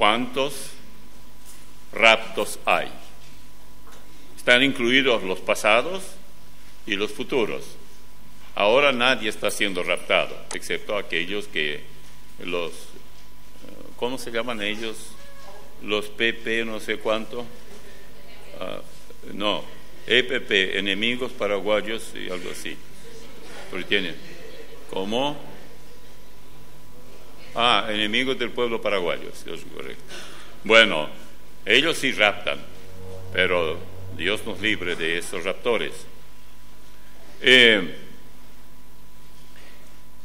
¿cuántos raptos hay? Están incluidos los pasados y los futuros. Ahora nadie está siendo raptado, excepto aquellos que ¿cómo se llaman ellos? Los PP, no sé cuánto. No, EPP, enemigos paraguayos y algo así. Porque tienen, ¿cómo? Enemigos del pueblo paraguayo, si es correcto. Bueno, ellos sí raptan, pero Dios nos libre de esos raptores.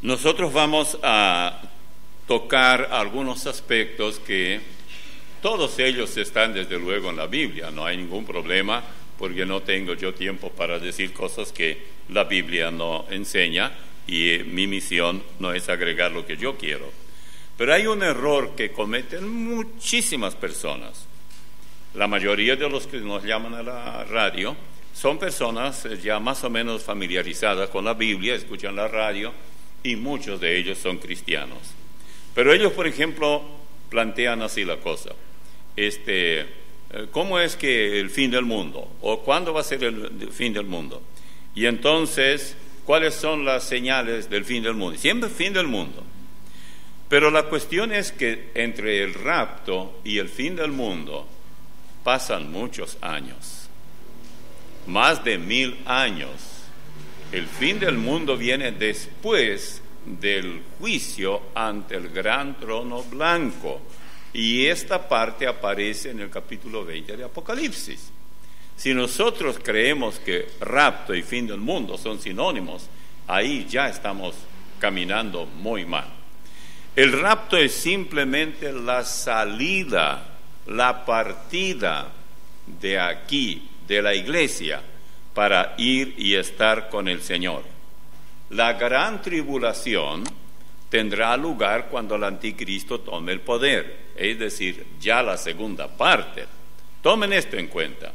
Nosotros vamos a tocar algunos aspectos que todos ellos están desde luego en la Biblia, no hay ningún problema, porque no tengo yo tiempo para decir cosas que la Biblia no enseña y mi misión no es agregar lo que yo quiero. Pero hay un error que cometen muchísimas personas. La mayoría de los que nos llaman a la radio son personas ya más o menos familiarizadas con la Biblia, escuchan la radio y muchos de ellos son cristianos. Pero ellos, por ejemplo, plantean así la cosa. ¿Cómo es que el fin del mundo? ¿O cuándo va a ser el fin del mundo? Y entonces, ¿cuáles son las señales del fin del mundo? Siempre el fin del mundo. Pero la cuestión es que entre el rapto y el fin del mundo pasan muchos años, más de 1000 años. El fin del mundo viene después del juicio ante el gran trono blanco, y esta parte aparece en el capítulo 20 de Apocalipsis. Si nosotros creemos que rapto y fin del mundo son sinónimos, ahí ya estamos caminando muy mal. El rapto es simplemente la salida, la partida de aquí, de la iglesia, para ir y estar con el Señor. La gran tribulación tendrá lugar cuando el anticristo tome el poder, es decir, ya la segunda parte. Tomen esto en cuenta.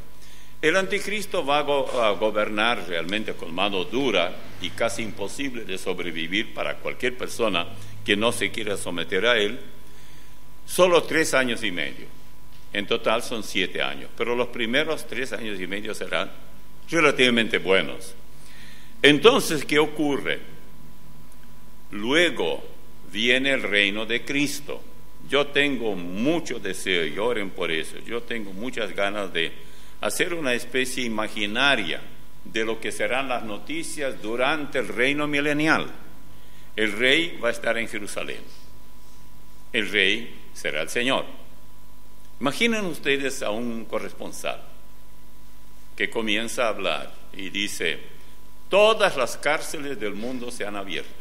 El anticristo va a gobernar realmente con mano dura y casi imposible de sobrevivir para cualquier persona que no se quiera someter a él, solo 3 años y medio. En total son 7 años, pero los primeros 3 años y medio serán relativamente buenos. Entonces, ¿qué ocurre? Luego viene el reino de Cristo. Yo tengo mucho deseo, y oren por eso, yo tengo muchas ganas de hacer una especie imaginaria de lo que serán las noticias durante el reino milenial. El rey va a estar en Jerusalén. El rey será el Señor. Imaginen ustedes a un corresponsal que comienza a hablar y dice: todas las cárceles del mundo se han abierto.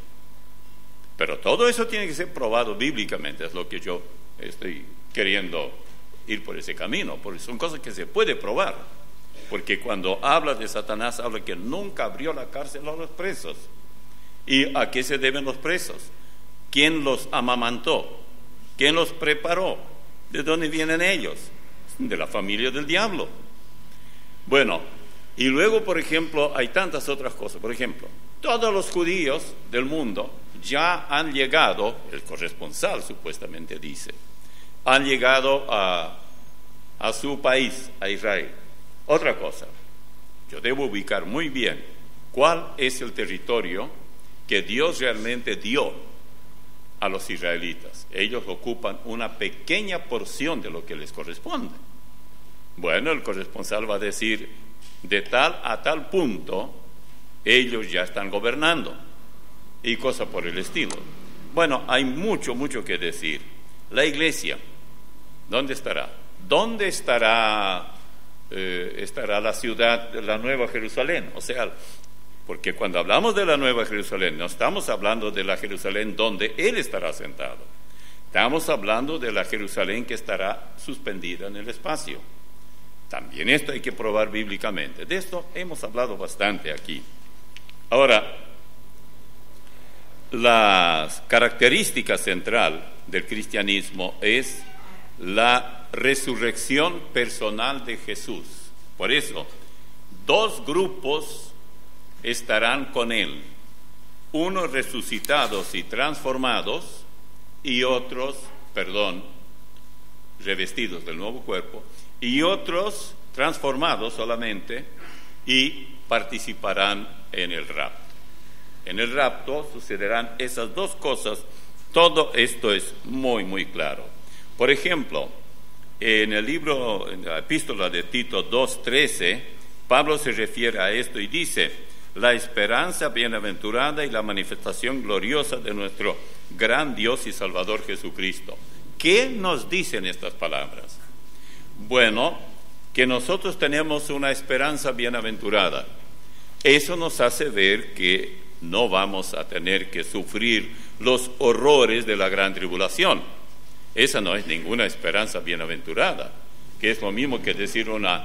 Pero todo eso tiene que ser probado bíblicamente, es lo que yo estoy queriendo ir por ese camino, porque son cosas que se puede probar. Porque cuando habla de Satanás, habla que nunca abrió la cárcel a los presos. ¿Y a qué se deben los presos? ¿Quién los amamantó? ¿Quién los preparó? ¿De dónde vienen ellos? De la familia del diablo. Bueno, y luego, por ejemplo, hay tantas otras cosas. Por ejemplo, todos los judíos del mundo ya han llegado, el corresponsal supuestamente dice, han llegado a su país, a Israel. Otra cosa, yo debo ubicar muy bien cuál es el territorio que Dios realmente dio a los israelitas. Ellos ocupan una pequeña porción de lo que les corresponde. Bueno, el corresponsal va a decir, de tal a tal punto, ellos ya están gobernando, y cosas por el estilo. Bueno, hay mucho que decir. La iglesia, ¿dónde estará? ¿Dónde estará la ciudad, la Nueva Jerusalén? O sea, porque cuando hablamos de la Nueva Jerusalén, no estamos hablando de la Jerusalén donde Él estará sentado. Estamos hablando de la Jerusalén que estará suspendida en el espacio. También esto hay que probar bíblicamente. De esto hemos hablado bastante aquí. Ahora, la característica central del cristianismo es la resurrección personal de Jesús. Por eso, 2 grupos estarán con Él, unos resucitados y transformados, y otros, revestidos del nuevo cuerpo, y otros transformados solamente y participarán en el rapto. En el rapto sucederán esas dos cosas. Todo esto es muy, muy claro. Por ejemplo, en el libro, en la epístola de Tito 2:13, Pablo se refiere a esto y dice: la esperanza bienaventurada y la manifestación gloriosa de nuestro gran Dios y Salvador Jesucristo. ¿Qué nos dicen estas palabras? Bueno, que nosotros tenemos una esperanza bienaventurada. Eso nos hace ver que no vamos a tener que sufrir los horrores de la gran tribulación. Esa no es ninguna esperanza bienaventurada, que es lo mismo que decir una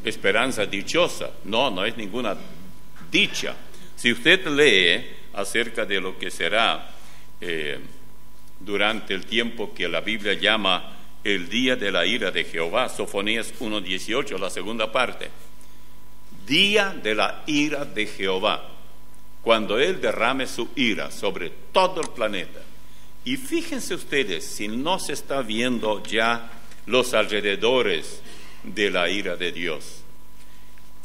esperanza dichosa. No, no es ninguna dicha. Si usted lee acerca de lo que será durante el tiempo que la Biblia llama el día de la ira de Jehová, Sofonías 1:18, la segunda parte, día de la ira de Jehová, cuando Él derrame su ira sobre todo el planeta. Y fíjense ustedes si no se está viendo ya los alrededores de la ira de Dios.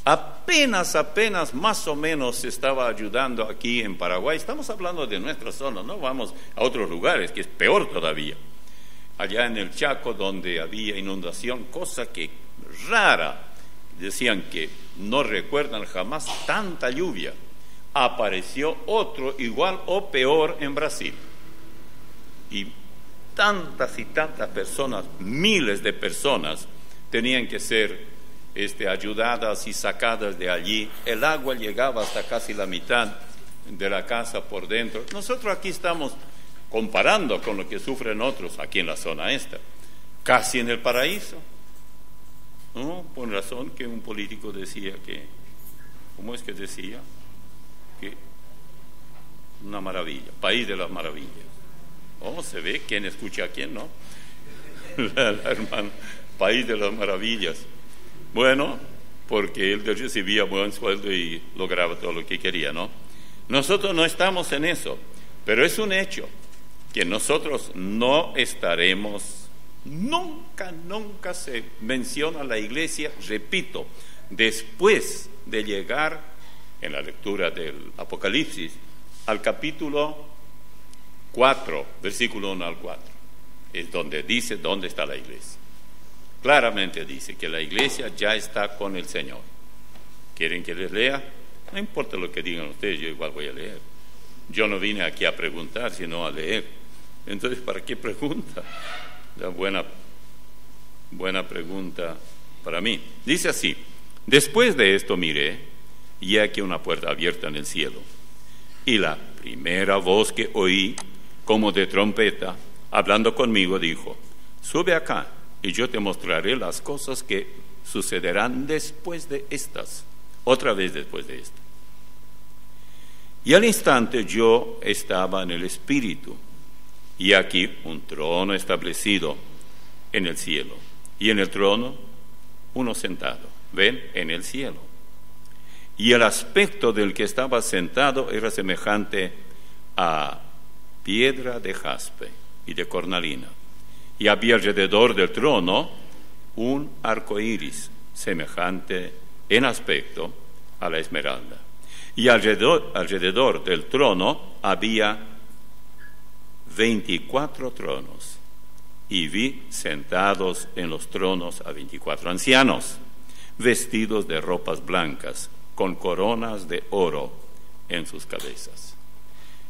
Apenas más o menos se estaba ayudando aquí en Paraguay. Estamos hablando de nuestra zona, no vamos a otros lugares, que es peor todavía. Allá en el Chaco, donde había inundación, cosa que rara, decían que no recuerdan jamás tanta lluvia. Apareció otro igual o peor en Brasil. Y tantas personas, miles de personas, tenían que ser ayudadas y sacadas de allí. El agua llegaba hasta casi la mitad de la casa por dentro. Nosotros aquí estamos comparando con lo que sufren otros aquí en la zona esta, casi en el paraíso. ¿No? Por razón que un político decía que, ¿cómo es que decía? Que una maravilla, país de las maravillas. Oh, se ve quién escucha a quién, ¿no? la hermana, país de las maravillas. Bueno, porque él recibía buen sueldo y lograba todo lo que quería, ¿no? Nosotros no estamos en eso, pero es un hecho que nosotros no estaremos, nunca se menciona la iglesia, repito, después de llegar en la lectura del Apocalipsis al capítulo 4, versículo 1 al 4, es donde dice dónde está la iglesia. Claramente dice que la iglesia ya está con el Señor. ¿Quieren que les lea? No importa lo que digan ustedes, yo igual voy a leer. Yo no vine aquí a preguntar, sino a leer. Entonces, ¿para qué pregunta? La buena pregunta para mí. Dice así: después de esto miré, y aquí una puerta abierta en el cielo. Y la primera voz que oí, como de trompeta, hablando conmigo, dijo: sube acá, y yo te mostraré las cosas que sucederán después de estas. Otra vez después de esto. Y al instante yo estaba en el Espíritu, y aquí un trono establecido en el cielo, y en el trono uno sentado, ¿ven? En el cielo. Y el aspecto del que estaba sentado era semejante a piedra de jaspe y de cornalina. Y había alrededor del trono un arco iris semejante en aspecto a la esmeralda. Y alrededor del trono había 24 tronos. Y vi sentados en los tronos a 24 ancianos, vestidos de ropas blancas, con coronas de oro en sus cabezas.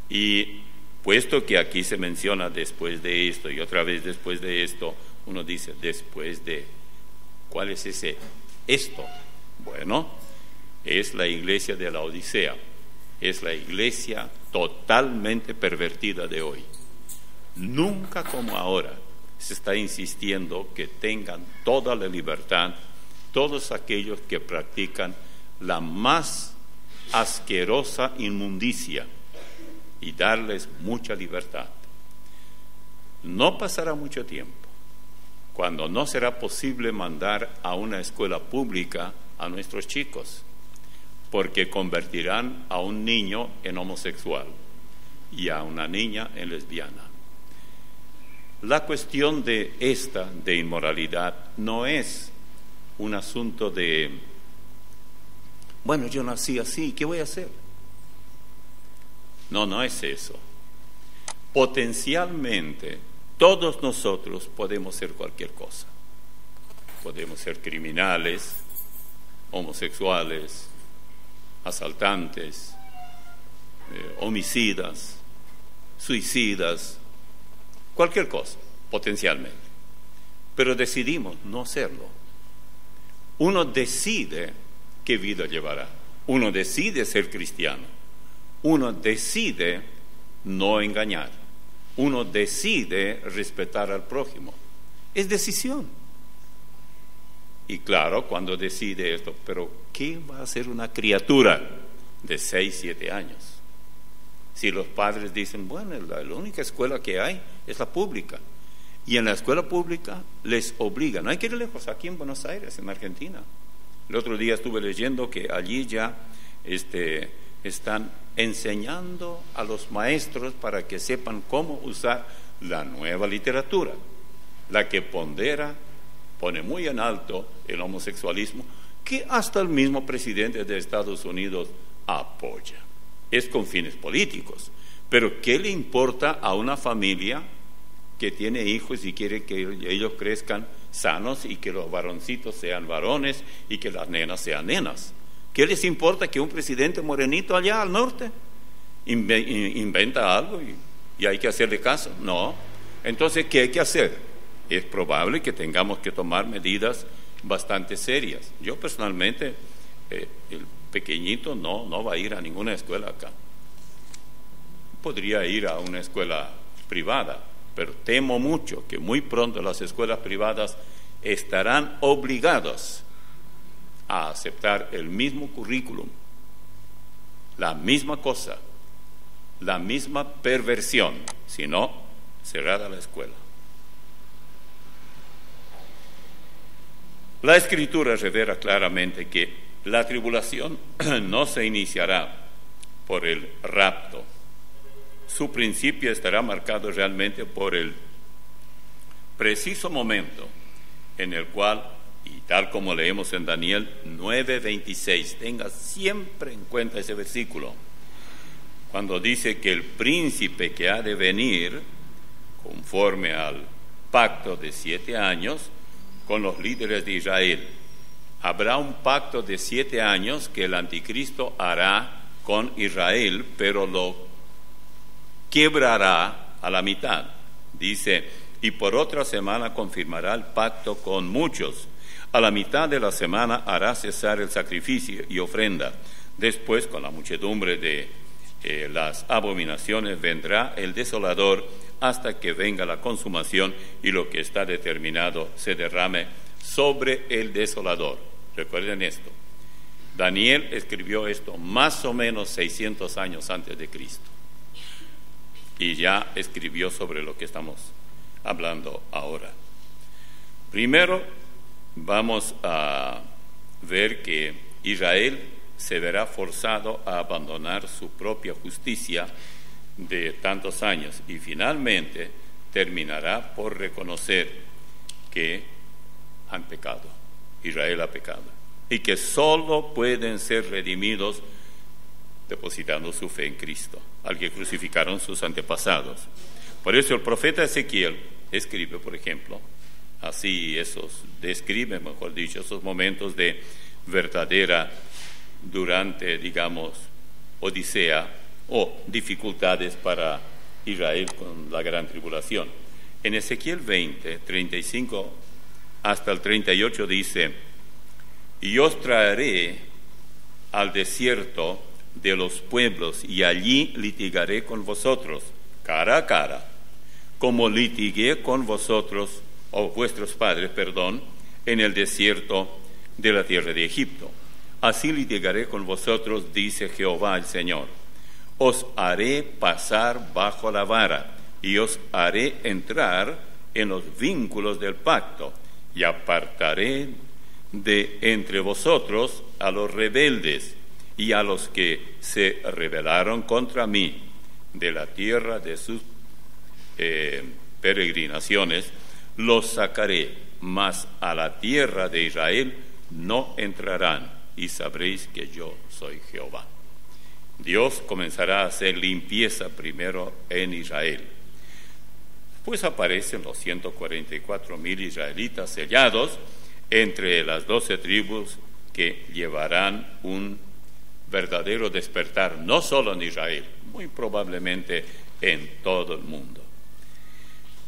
Y puesto que aquí se menciona después de esto y otra vez después de esto, uno dice después de, ¿cuál es ese esto? Bueno, es la iglesia de la Odisea, es la iglesia totalmente pervertida de hoy. Nunca como ahora se está insistiendo que tengan toda la libertad todos aquellos que practican la más asquerosa inmundicia y darles mucha libertad. No pasará mucho tiempo cuando no será posible mandar a una escuela pública a nuestros chicos, porque convertirán a un niño en homosexual y a una niña en lesbiana. La cuestión de inmoralidad no es un asunto de, bueno, yo nací así, ¿qué voy a hacer? No, no es eso. Potencialmente, todos nosotros podemos ser cualquier cosa. Podemos ser criminales, homosexuales, asaltantes, homicidas, suicidas, cualquier cosa, potencialmente. Pero decidimos no serlo. Uno decide qué vida llevará. Uno decide ser cristiano. Uno decide no engañar. Uno decide respetar al prójimo. Es decisión. Y claro, cuando decide esto, pero ¿qué va a hacer una criatura de 6, 7 años? Si los padres dicen, bueno, la única escuela que hay es la pública. Y en la escuela pública les obligan. No hay que ir lejos, aquí en Buenos Aires, en Argentina. El otro día estuve leyendo que allí ya están enseñando a los maestros para que sepan cómo usar la nueva literatura, la que pone muy en alto el homosexualismo, que hasta el mismo presidente de Estados Unidos apoya. Es con fines políticos, pero ¿qué le importa a una familia que tiene hijos y quiere que ellos crezcan sanos y que los varoncitos sean varones y que las nenas sean nenas? ¿Qué les importa que un presidente morenito allá al norte inventa algo y hay que hacerle caso? No. Entonces, ¿qué hay que hacer? Es probable que tengamos que tomar medidas bastante serias. Yo personalmente, el pequeñito no va a ir a ninguna escuela acá. Podría ir a una escuela privada, pero temo mucho que muy pronto las escuelas privadas estarán obligadas a aceptar el mismo currículum, la misma cosa, la misma perversión, si no, cerrada la escuela. La Escritura revela claramente que la tribulación no se iniciará por el rapto. Su principio estará marcado realmente por el preciso momento en el cual, y tal como leemos en Daniel 9:26, tenga siempre en cuenta ese versículo, cuando dice que el príncipe que ha de venir, conforme al pacto de 7 años, con los líderes de Israel. Habrá un pacto de 7 años que el anticristo hará con Israel, pero lo quebrará a la mitad. Dice, y por otra semana confirmará el pacto con muchos. A la mitad de la semana hará cesar el sacrificio y ofrenda. Después, con la muchedumbre de las abominaciones, vendrá el desolador hasta que venga la consumación y lo que está determinado se derrame sobre el desolador. Recuerden esto. Daniel escribió esto más o menos 600 años antes de Cristo. Y ya escribió sobre lo que estamos hablando ahora. Primero, vamos a ver que Israel se verá forzado a abandonar su propia justicia de tantos años y finalmente terminará por reconocer que han pecado, Israel ha pecado, y que solo pueden ser redimidos depositando su fe en Cristo, al que crucificaron sus antepasados. Por eso el profeta Ezequiel escribe, por ejemplo, describe, mejor dicho, esos momentos de verdadera, odisea o dificultades para Israel con la gran tribulación. En Ezequiel 20, 35 hasta el 38 dice, y os traeré al desierto de los pueblos y allí litigaré con vosotros, cara a cara, como litigué con vosotros, o vuestros padres, en el desierto de la tierra de Egipto. Así litigaré con vosotros, dice Jehová el Señor. Os haré pasar bajo la vara y os haré entrar en los vínculos del pacto y apartaré de entre vosotros a los rebeldes y a los que se rebelaron contra mí de la tierra de sus peregrinaciones, los sacaré, mas a la tierra de Israel no entrarán, y sabréis que yo soy Jehová. Dios comenzará a hacer limpieza primero en Israel. Pues aparecen los 144,000 israelitas sellados entre las 12 tribus que llevarán un verdadero despertar, no solo en Israel, muy probablemente en todo el mundo.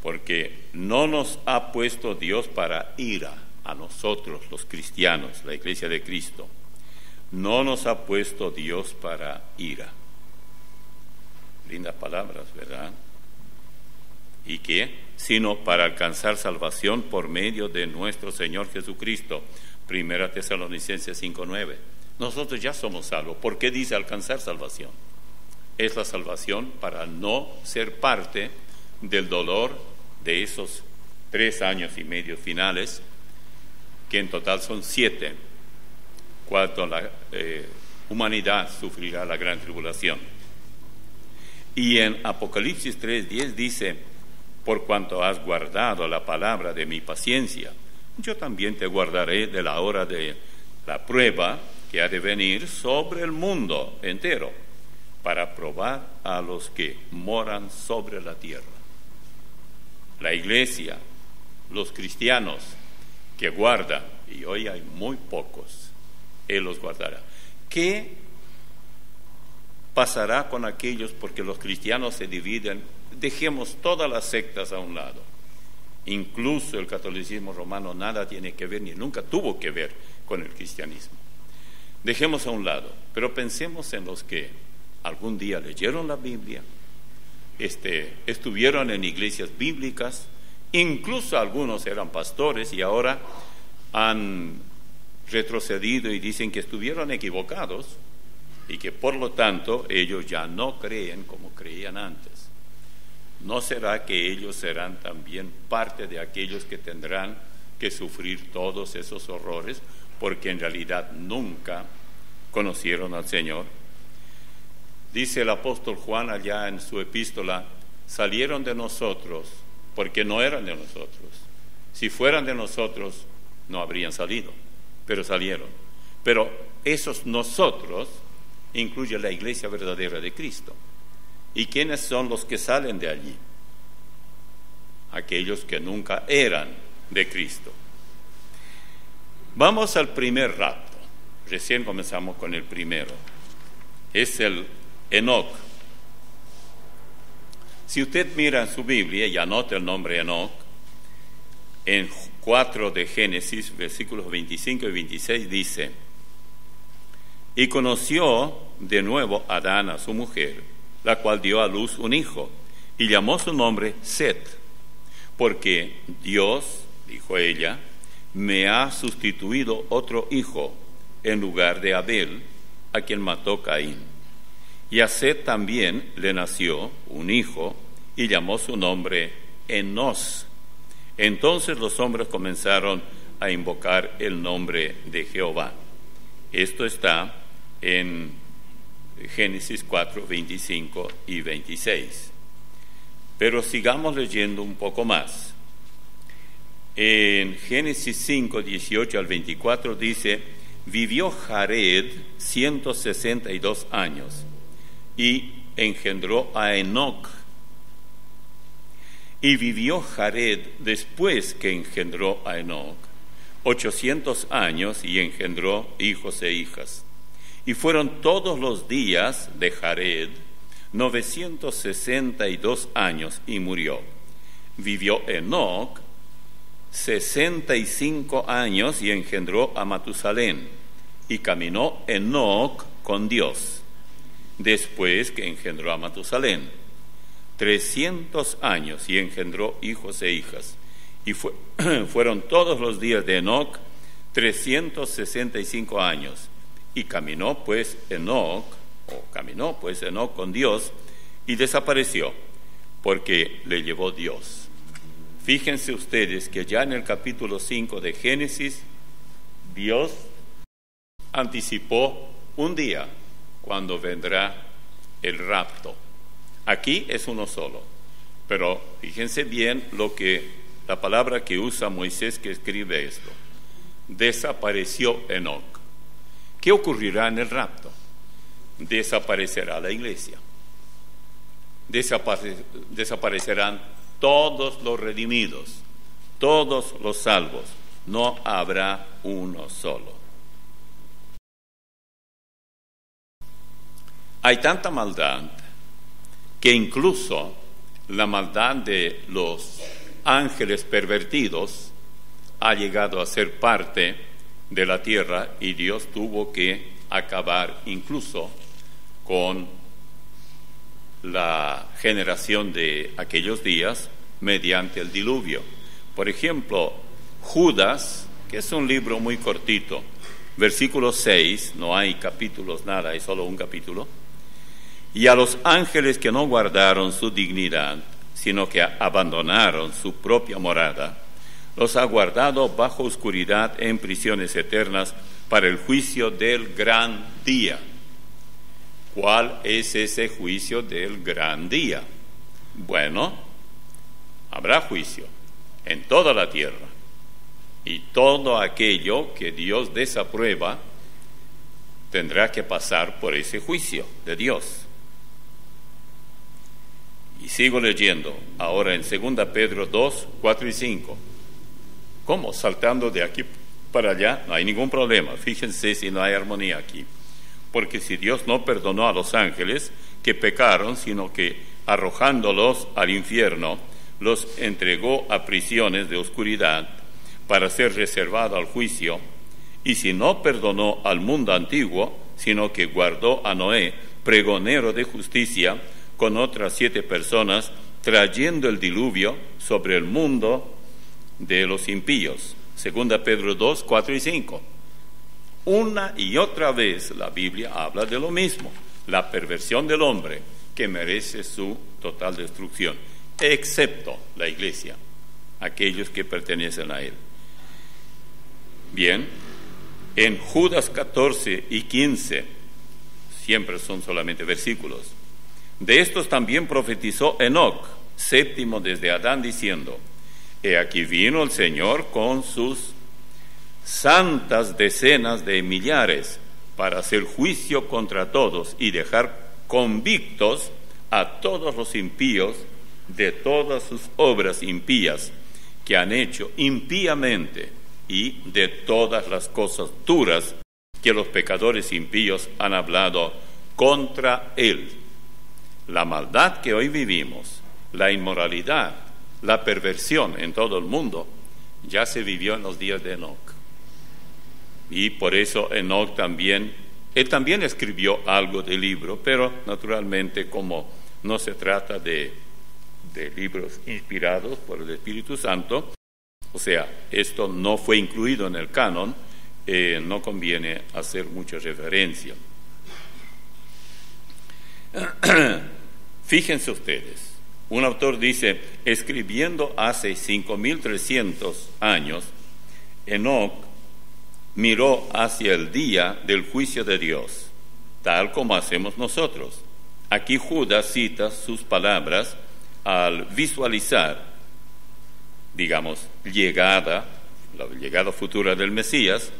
Porque no nos ha puesto Dios para ira a nosotros, los cristianos, la Iglesia de Cristo. No nos ha puesto Dios para ira. Lindas palabras, ¿verdad? ¿Y qué? Sino para alcanzar salvación por medio de nuestro Señor Jesucristo. 1 Tesalonicenses 5:9. Nosotros ya somos salvos. ¿Por qué dice alcanzar salvación? Es la salvación para no ser parte del dolor de esos 3 años y medio finales, que en total son 7, cuando la humanidad sufrirá la gran tribulación. Y en Apocalipsis 3:10 dice: por cuanto has guardado la palabra de mi paciencia, yo también te guardaré de la hora de la prueba que ha de venir sobre el mundo entero, para probar a los que moran sobre la tierra. La iglesia, los cristianos que guardan, y hoy hay muy pocos, Él los guardará. ¿Qué pasará con aquellos? Porque los cristianos se dividen. Dejemos todas las sectas a un lado. Incluso el catolicismo romano nada tiene que ver, ni nunca tuvo que ver con el cristianismo. Dejemos a un lado, pero pensemos en los que algún día leyeron la Biblia, estuvieron en iglesias bíblicas, incluso algunos eran pastores y ahora han retrocedido y dicen que estuvieron equivocados y que por lo tanto ellos ya no creen como creían antes. ¿No será que ellos serán también parte de aquellos que tendrán que sufrir todos esos horrores porque en realidad nunca conocieron al Señor? Dice el apóstol Juan allá en su epístola: salieron de nosotros porque no eran de nosotros. Si fueran de nosotros no habrían salido, pero salieron. Pero esos nosotros incluye la iglesia verdadera de Cristo. ¿Y quiénes son los que salen de allí? Aquellos que nunca eran de Cristo. Vamos al primer rapto. Recién comenzamos con el primero. Es el Enoc. Si usted mira en su Biblia y anota el nombre Enoc, en 4 de Génesis, versículos 25 y 26 dice: y conoció de nuevo Adán a su mujer, la cual dio a luz un hijo, y llamó su nombre Set, porque Dios, dijo ella, me ha sustituido otro hijo en lugar de Abel, a quien mató Caín. Y a Set también le nació un hijo, y llamó su nombre Enos. Entonces los hombres comenzaron a invocar el nombre de Jehová. Esto está en Génesis 4, 25 y 26. Pero sigamos leyendo un poco más. En Génesis 5, 18 al 24 dice: vivió Jared 162 años y engendró a Enoc. Y vivió Jared después que engendró a Enoc 800 años y engendró hijos e hijas. Y fueron todos los días de Jared 962 años y murió. Vivió Enoc 65 años y engendró a Matusalén. Y caminó Enoc con Dios después que engendró a Matusalén 300 años y engendró hijos e hijas. Y fueron todos los días de Enoc 365 años. Y caminó pues Enoc con Dios y desapareció, porque le llevó Dios. Fíjense ustedes que ya en el capítulo 5 de Génesis, Dios anticipó un día cuando vendrá el rapto. Aquí es uno solo, Pero fíjense bien la palabra que usa Moisés que escribe esto. Desapareció Enoc. ¿Qué ocurrirá en el rapto? Desaparecerá la iglesia. Desaparecerán todos los redimidos, todos los salvos. No habrá uno solo. Hay tanta maldad que incluso la maldad de los ángeles pervertidos ha llegado a ser parte de la tierra, y Dios tuvo que acabar incluso con la generación de aquellos días mediante el diluvio. Por ejemplo, Judas, que es un libro muy cortito, versículo 6, no hay capítulos, nada, hay solo un capítulo. Y a los ángeles que no guardaron su dignidad, sino que abandonaron su propia morada, los ha guardado bajo oscuridad en prisiones eternas para el juicio del gran día. ¿Cuál es ese juicio del gran día? Bueno, habrá juicio en toda la tierra, y todo aquello que Dios desaprueba tendrá que pasar por ese juicio de Dios. Y sigo leyendo ahora en 2 Pedro 2, 4 y 5. ¿Cómo? Saltando de aquí para allá, no hay ningún problema. Fíjense si no hay armonía aquí. Porque si Dios no perdonó a los ángeles que pecaron, sino que arrojándolos al infierno, los entregó a prisiones de oscuridad para ser reservado al juicio, y si no perdonó al mundo antiguo, sino que guardó a Noé, pregonero de justicia, con otras 7 personas, trayendo el diluvio sobre el mundo de los impíos. 2 Pedro 2, 4 y 5. Una y otra vez la Biblia habla de lo mismo, la perversión del hombre que merece su total destrucción, excepto la iglesia, aquellos que pertenecen a él. Bien, en Judas 14 y 15, siempre son solamente versículos, de estos también profetizó Enoc, séptimo desde Adán, diciendo: He aquí vino el Señor con sus santas decenas de millares para hacer juicio contra todos y dejar convictos a todos los impíos de todas sus obras impías que han hecho impíamente, y de todas las cosas duras que los pecadores impíos han hablado contra él. La maldad que hoy vivimos, la inmoralidad, la perversión en todo el mundo, ya se vivió en los días de Enoc. Y por eso Enoc también escribió algo del libro, pero naturalmente, como no se trata de libros inspirados por el Espíritu Santo, o sea, esto no fue incluido en el canon, no conviene hacer mucha referencia. Fíjense ustedes, un autor dice: escribiendo hace 5.300 años, Enoc miró hacia el día del juicio de Dios, tal como hacemos nosotros. Aquí Judas cita sus palabras al visualizar, digamos, la llegada futura del Mesías,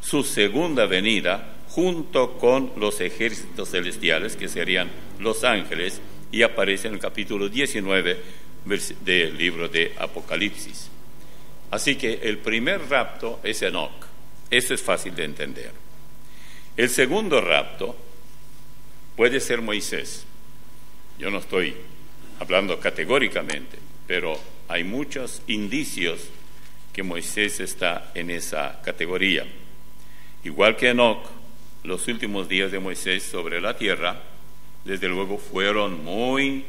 su segunda venida, junto con los ejércitos celestiales, que serían los ángeles, y aparece en el capítulo 19 del libro de Apocalipsis. Así que el primer rapto es Enoc. Eso es fácil de entender. El segundo rapto puede ser Moisés. Yo no estoy hablando categóricamente, pero hay muchos indicios que Moisés está en esa categoría. Igual que Enoc, los últimos días de Moisés sobre la tierra, desde luego, fueron muy,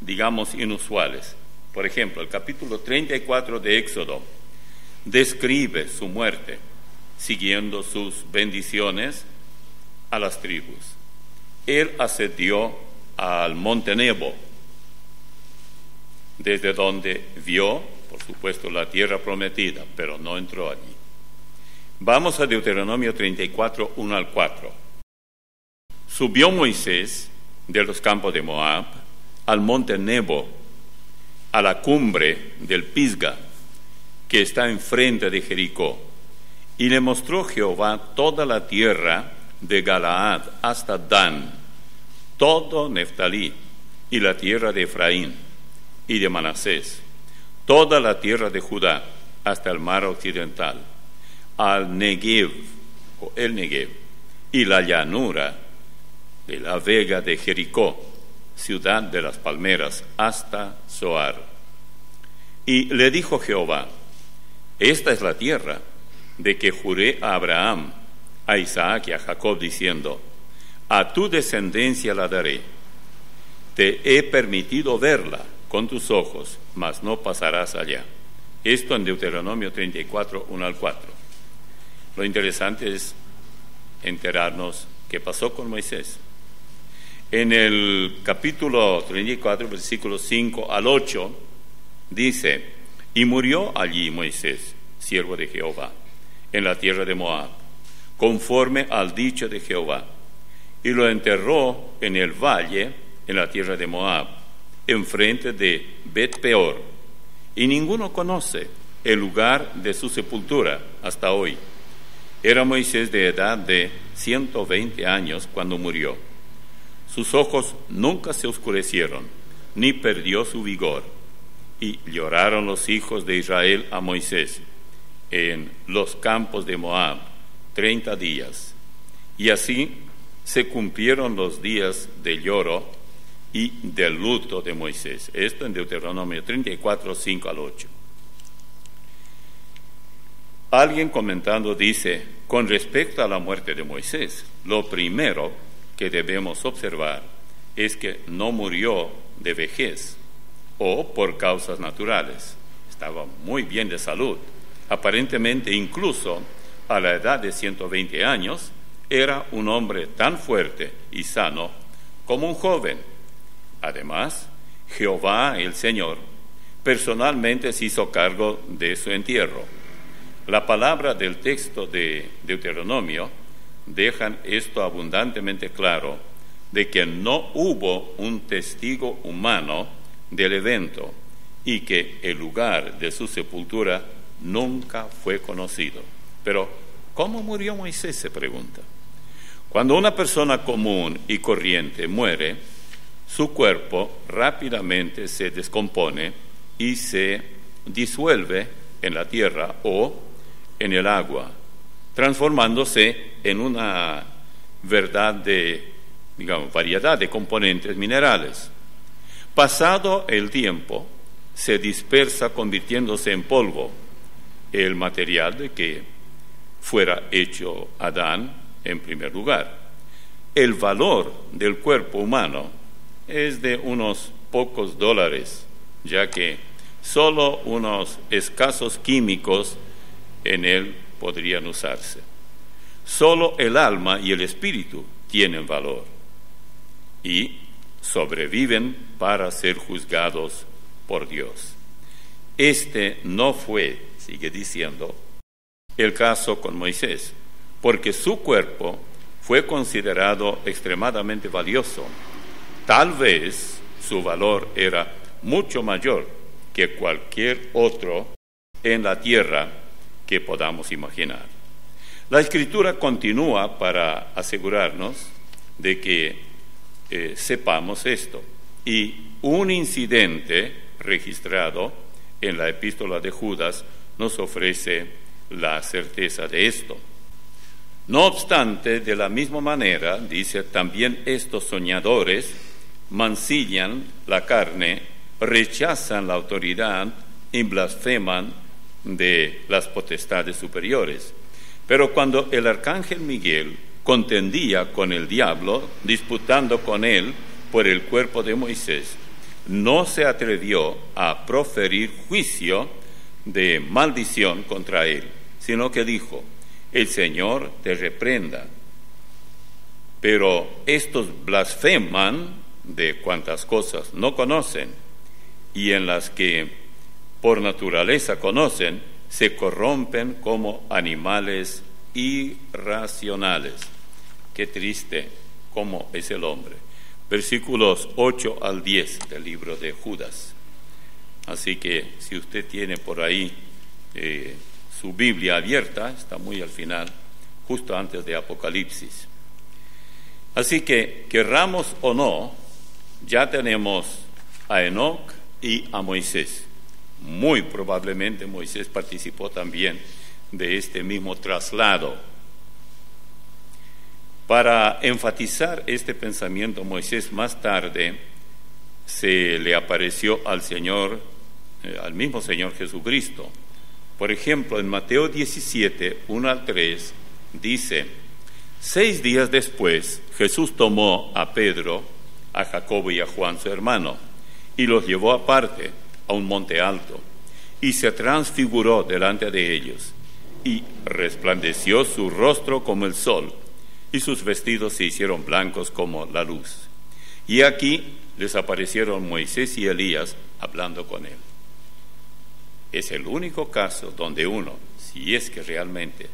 digamos, inusuales. Por ejemplo, el capítulo 34 de Éxodo describe su muerte, siguiendo sus bendiciones a las tribus. Él ascendió al monte Nebo, desde donde vio, por supuesto, la tierra prometida, pero no entró allí. Vamos a Deuteronomio 34, 1 al 4. Subió Moisés de los campos de Moab al monte Nebo, a la cumbre del Pisga, que está enfrente de Jericó. Y le mostró Jehová toda la tierra de Galaad hasta Dan, todo Neftalí, y la tierra de Efraín y de Manasés, toda la tierra de Judá hasta el mar occidental, al Negev, o el Negev, y la llanura de la vega de Jericó, ciudad de las palmeras, hasta Zoar. Y le dijo Jehová: esta es la tierra de que juré a Abraham, a Isaac y a Jacob, diciendo: a tu descendencia la daré. Te he permitido verla con tus ojos, mas no pasarás allá. Esto en Deuteronomio 34, 1 al 4. Lo interesante es enterarnos qué pasó con Moisés. En el capítulo 34, versículos 5 al 8, dice: y murió allí Moisés, siervo de Jehová, en la tierra de Moab, conforme al dicho de Jehová, y lo enterró en el valle, en la tierra de Moab, enfrente de Bet-peor, y ninguno conoce el lugar de su sepultura hasta hoy. Era Moisés de edad de 120 años cuando murió. Sus ojos nunca se oscurecieron, ni perdió su vigor. Y lloraron los hijos de Israel a Moisés en los campos de Moab 30 días. Y así se cumplieron los días de lloro y del luto de Moisés. Esto en Deuteronomio 34, 5 al 8. Alguien comentando dice: con respecto a la muerte de Moisés, lo primero que debemos observar es que no murió de vejez o por causas naturales. Estaba muy bien de salud. Aparentemente, incluso a la edad de 120 años, era un hombre tan fuerte y sano como un joven. Además, Jehová, el Señor, personalmente se hizo cargo de su entierro. La palabra del texto de Deuteronomio dejan esto abundantemente claro, de que no hubo un testigo humano del evento y que el lugar de su sepultura nunca fue conocido. Pero, ¿cómo murió Moisés?, se pregunta. Cuando una persona común y corriente muere, su cuerpo rápidamente se descompone y se disuelve en la tierra o en el agua, transformándose en una variedad de componentes minerales. Pasado el tiempo, se dispersa convirtiéndose en polvo, el material de que fuera hecho Adán en primer lugar. El valor del cuerpo humano es de unos pocos dólares, ya que solo unos escasos químicos en él podrían usarse. Solo el alma y el espíritu tienen valor y sobreviven para ser juzgados por Dios. Este no fue, sigue diciendo, el caso con Moisés, porque su cuerpo fue considerado extremadamente valioso. Tal vez su valor era mucho mayor que cualquier otro en la tierra que podamos imaginar. La Escritura continúa para asegurarnos de que sepamos esto. Y un incidente registrado en la epístola de Judas nos ofrece la certeza de esto. No obstante, de la misma manera, dice, también estos soñadores mancillan la carne, rechazan la autoridad y blasfeman de las potestades superiores. Pero cuando el arcángel Miguel contendía con el diablo, disputando con él por el cuerpo de Moisés, no se atrevió a proferir juicio de maldición contra él, sino que dijo: el Señor te reprenda. Pero estos blasfeman de cuantas cosas no conocen, y en las que por naturaleza conocen, se corrompen como animales irracionales. Qué triste cómo es el hombre. Versículos 8 al 10 del libro de Judas. Así que si usted tiene por ahí su Biblia abierta, está muy al final, justo antes de Apocalipsis. Así que, querramos o no, ya tenemos a Enoc y a Moisés. Muy probablemente Moisés participó también de este mismo traslado. Para enfatizar este pensamiento, Moisés más tarde se le apareció al Señor, al mismo Señor Jesucristo. Por ejemplo, en Mateo 17, 1 al 3, dice: 6 días después, Jesús tomó a Pedro, a Jacobo y a Juan su hermano, y los llevó aparte a un monte alto, y se transfiguró delante de ellos, y resplandeció su rostro como el sol, y sus vestidos se hicieron blancos como la luz. Y aquí les aparecieron Moisés y Elías hablando con él. Es el único caso donde uno, si es que realmente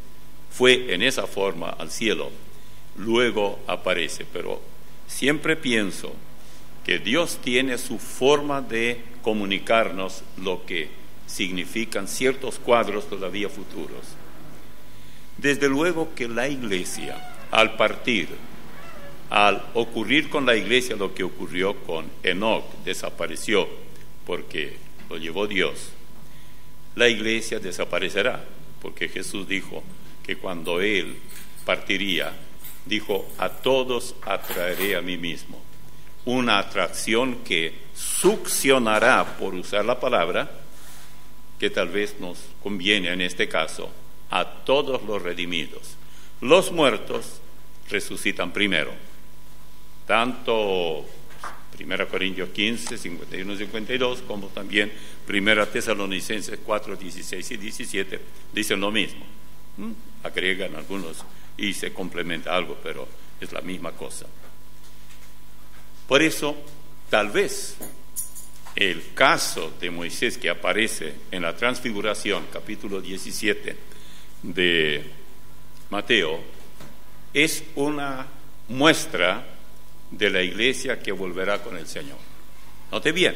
fue en esa forma al cielo, luego aparece. Pero siempre pienso que Dios tiene su forma de comunicarnos lo que significan ciertos cuadros todavía futuros. Desde luego que la iglesia, al partir, al ocurrir con la iglesia lo que ocurrió con Enoc, desapareció porque lo llevó Dios, la iglesia desaparecerá, porque Jesús dijo que cuando Él partiría, dijo: a todos atraeré a mí mismo. Una atracción que succionará, por usar la palabra, que tal vez nos conviene en este caso, a todos los redimidos. Los muertos resucitan primero. Tanto 1 Corintios 15, 51 y 52, como también 1 Tesalonicenses 4, 16 y 17, dicen lo mismo. Agregan algunos y se complementa algo, pero es la misma cosa. Por eso, tal vez el caso de Moisés que aparece en la Transfiguración, capítulo 17 de Mateo, es una muestra de la iglesia que volverá con el Señor. Note bien,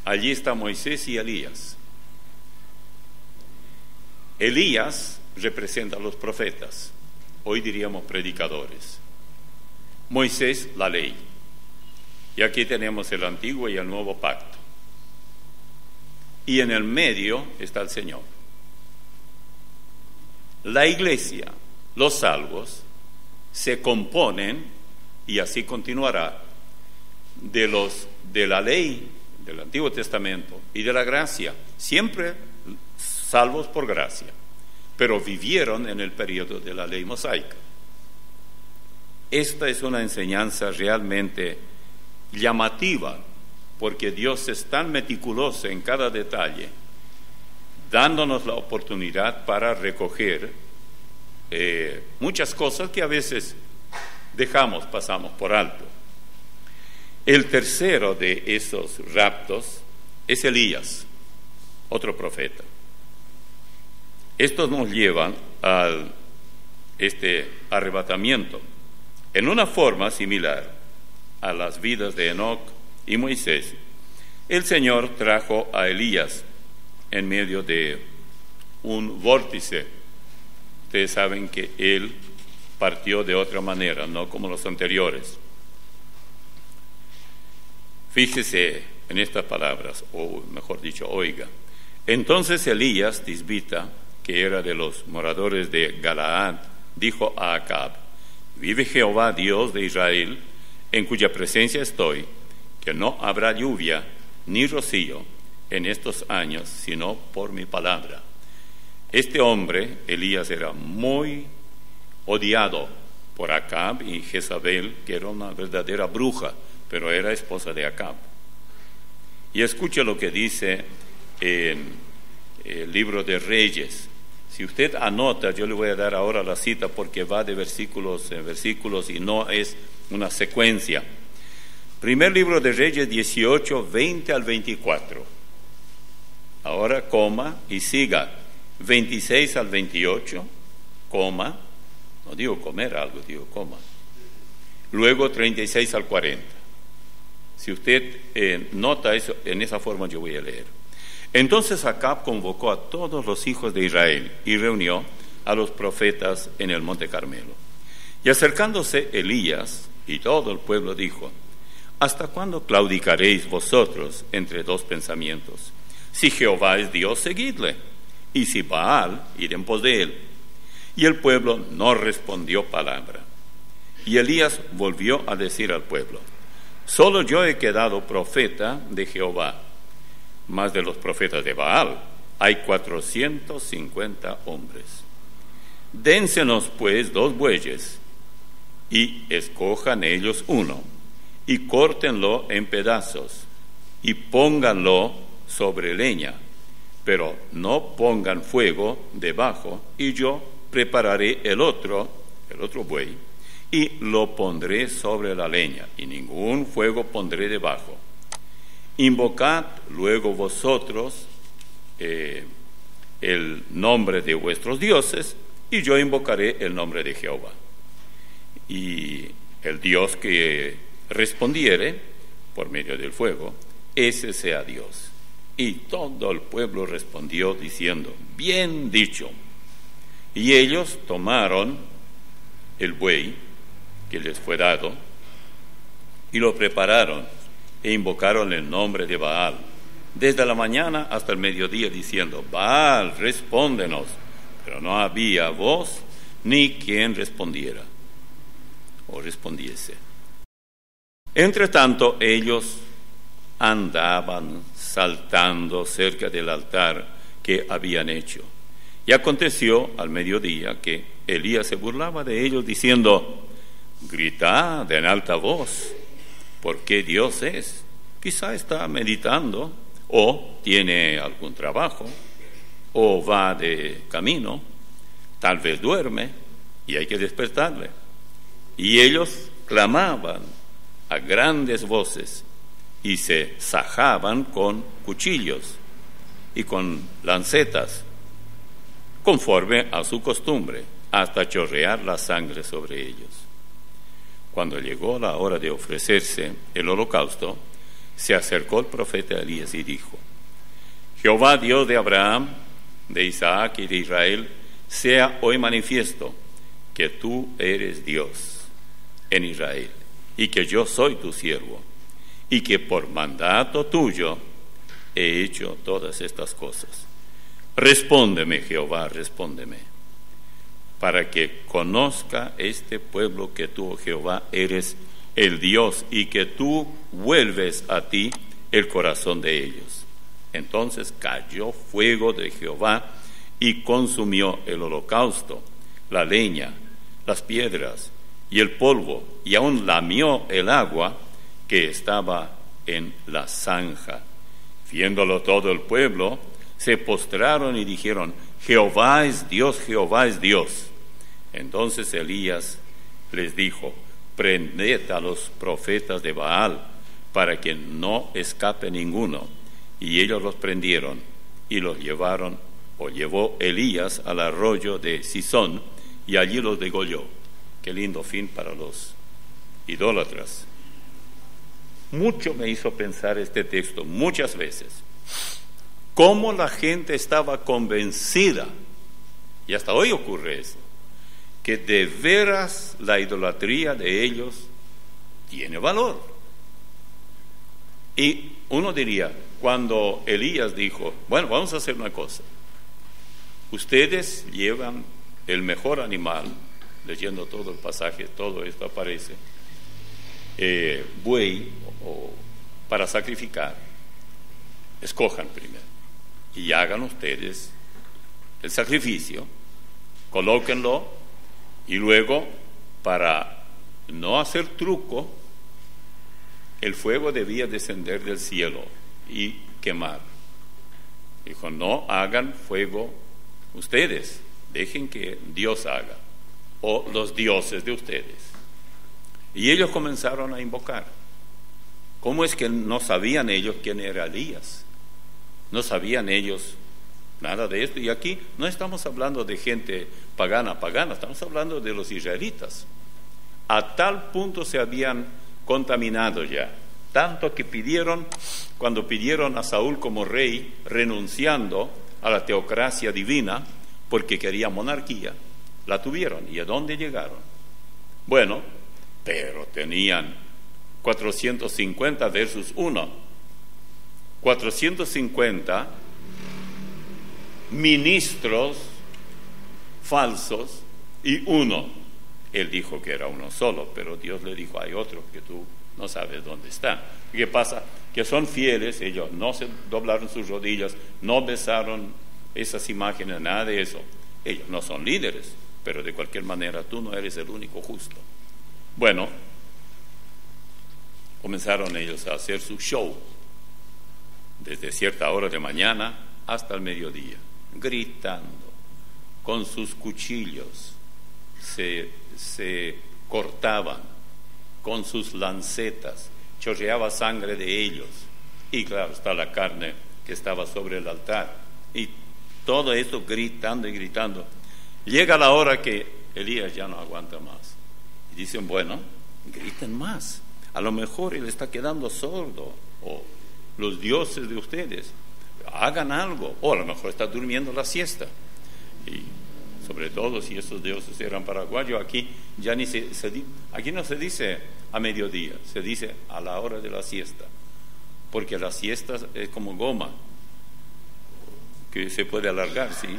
allí está Moisés y Elías. Elías representa a los profetas, hoy diríamos predicadores. Moisés, la ley. Y aquí tenemos el antiguo y el nuevo pacto. Y en el medio está el Señor. La iglesia, los salvos, se componen, y así continuará, de la ley del Antiguo Testamento y de la gracia, siempre salvos por gracia, pero vivieron en el periodo de la ley mosaica. Esta es una enseñanza realmente llamativa, porque Dios es tan meticuloso en cada detalle, dándonos la oportunidad para recoger muchas cosas que a veces pasamos por alto. El tercero de esos raptos es Elías, otro profeta. Estos nos llevan a este arrebatamiento en una forma similar a las vidas de Enoc y Moisés. El Señor trajo a Elías en medio de un vórtice. Ustedes saben que él partió de otra manera, no como los anteriores. Fíjese en estas palabras, o mejor dicho, oiga. Entonces Elías tisbita, que era de los moradores de Galaad, dijo a Acab: vive Jehová, Dios de Israel, en cuya presencia estoy, que no habrá lluvia ni rocío en estos años, sino por mi palabra. Este hombre, Elías, era muy odiado por Acab y Jezabel, que era una verdadera bruja, pero era esposa de Acab. Y escuche lo que dice en el libro de Reyes. Si usted anota, yo le voy a dar ahora la cita porque va de versículos en versículos y no es una secuencia. Primer libro de Reyes 18, 20 al 24. Ahora coma y siga. 26 al 28, coma. No digo comer algo, digo coma. Luego 36 al 40. Si usted nota eso, en esa forma yo voy a leer. Entonces Acab convocó a todos los hijos de Israel y reunió a los profetas en el monte Carmelo. Y acercándose Elías y todo el pueblo dijo: ¿hasta cuándo claudicaréis vosotros entre dos pensamientos? Si Jehová es Dios, seguidle, y si Baal, id en pos de él. Y el pueblo no respondió palabra. Y Elías volvió a decir al pueblo: solo yo he quedado profeta de Jehová, mas de los profetas de Baal hay 450 hombres. Dénsenos pues 2 bueyes, y escojan ellos uno, y córtenlo en pedazos, y pónganlo sobre leña, pero no pongan fuego debajo, y yo prepararé el otro buey, y lo pondré sobre la leña, y ningún fuego pondré debajo. Invocad luego vosotros el nombre de vuestros dioses, y yo invocaré el nombre de Jehová. Y el Dios que respondiere por medio del fuego, ese sea Dios. Y todo el pueblo respondió diciendo: bien dicho. Y ellos tomaron el buey que les fue dado y lo prepararon e invocaron el nombre de Baal desde la mañana hasta el mediodía, diciendo: Baal, respóndenos. Pero no había voz ni quien respondiera o respondiese. Entre tanto ellos andaban saltando cerca del altar que habían hecho. Y aconteció al mediodía que Elías se burlaba de ellos diciendo: gritad en alta voz, porque Dios es. Quizá está meditando, o tiene algún trabajo, o va de camino, tal vez duerme, y hay que despertarle. Y ellos clamaban a grandes voces, y se sajaban con cuchillos y con lancetas, conforme a su costumbre, hasta chorrear la sangre sobre ellos. Cuando llegó la hora de ofrecerse el holocausto, se acercó el profeta Elías y dijo: Jehová, Dios de Abraham, de Isaac y de Israel, sea hoy manifiesto que tú eres Dios en Israel, y que yo soy tu siervo, y que por mandato tuyo he hecho todas estas cosas. Respóndeme, Jehová, respóndeme, para que conozca este pueblo que tú, Jehová, eres el Dios, y que tú vuelves a ti el corazón de ellos. Entonces cayó fuego de Jehová y consumió el holocausto, la leña, las piedras y el polvo, y aún lamió el agua que estaba en la zanja. Viéndolo todo el pueblo, se postraron y dijeron: Jehová es Dios, Jehová es Dios. Entonces Elías les dijo: prended a los profetas de Baal, para que no escape ninguno. Y ellos los prendieron y los llevaron, o llevó Elías al arroyo de Sison, y allí los degolló. Qué lindo fin para los idólatras. Mucho me hizo pensar este texto, muchas veces, cómo la gente estaba convencida, y hasta hoy ocurre eso, que de veras la idolatría de ellos tiene valor. Y uno diría, cuando Elías dijo: bueno, vamos a hacer una cosa, ustedes llevan el mejor animal, leyendo todo el pasaje, todo esto aparece, buey o para sacrificar, escojan primero y hagan ustedes el sacrificio, colóquenlo, y luego, para no hacer truco, el fuego debía descender del cielo y quemar. Dijo: no hagan fuego ustedes, dejen que Dios haga, o los dioses de ustedes. Y ellos comenzaron a invocar. ¿Cómo es que no sabían ellos quién era Elías? No sabían ellos nada de esto. Y aquí no estamos hablando de gente pagana, estamos hablando de los israelitas. A tal punto se habían contaminado ya Tanto que cuando pidieron a Saúl como rey, renunciando a la teocracia divina, porque querían monarquía, la tuvieron. ¿Y a dónde llegaron? Bueno, pero tenían 450 versus 1. 450 ministros falsos y uno. Él dijo que era uno solo, pero Dios le dijo, hay otro que tú no sabes dónde está. ¿Qué pasa? Que son fieles, ellos no se doblaron sus rodillas, no besaron esas imágenes, nada de eso. Ellos no son líderes, pero de cualquier manera tú no eres el único justo. Bueno, comenzaron ellos a hacer su show desde cierta hora de mañana hasta el mediodía, gritando, con sus cuchillos se cortaban, con sus lancetas, chorreaba sangre de ellos, y claro, está la carne que estaba sobre el altar, y todo esto gritando y gritando. Llega la hora que Elías ya no aguanta más, y dicen, bueno, griten más, a lo mejor él está quedando sordo, o los dioses de ustedes, hagan algo, o a lo mejor está durmiendo la siesta. Y sobre todo si esos dioses eran paraguayos, aquí ya ni aquí no se dice a mediodía, se dice a la hora de la siesta, porque la siesta es como goma, que se puede alargar, ¿sí?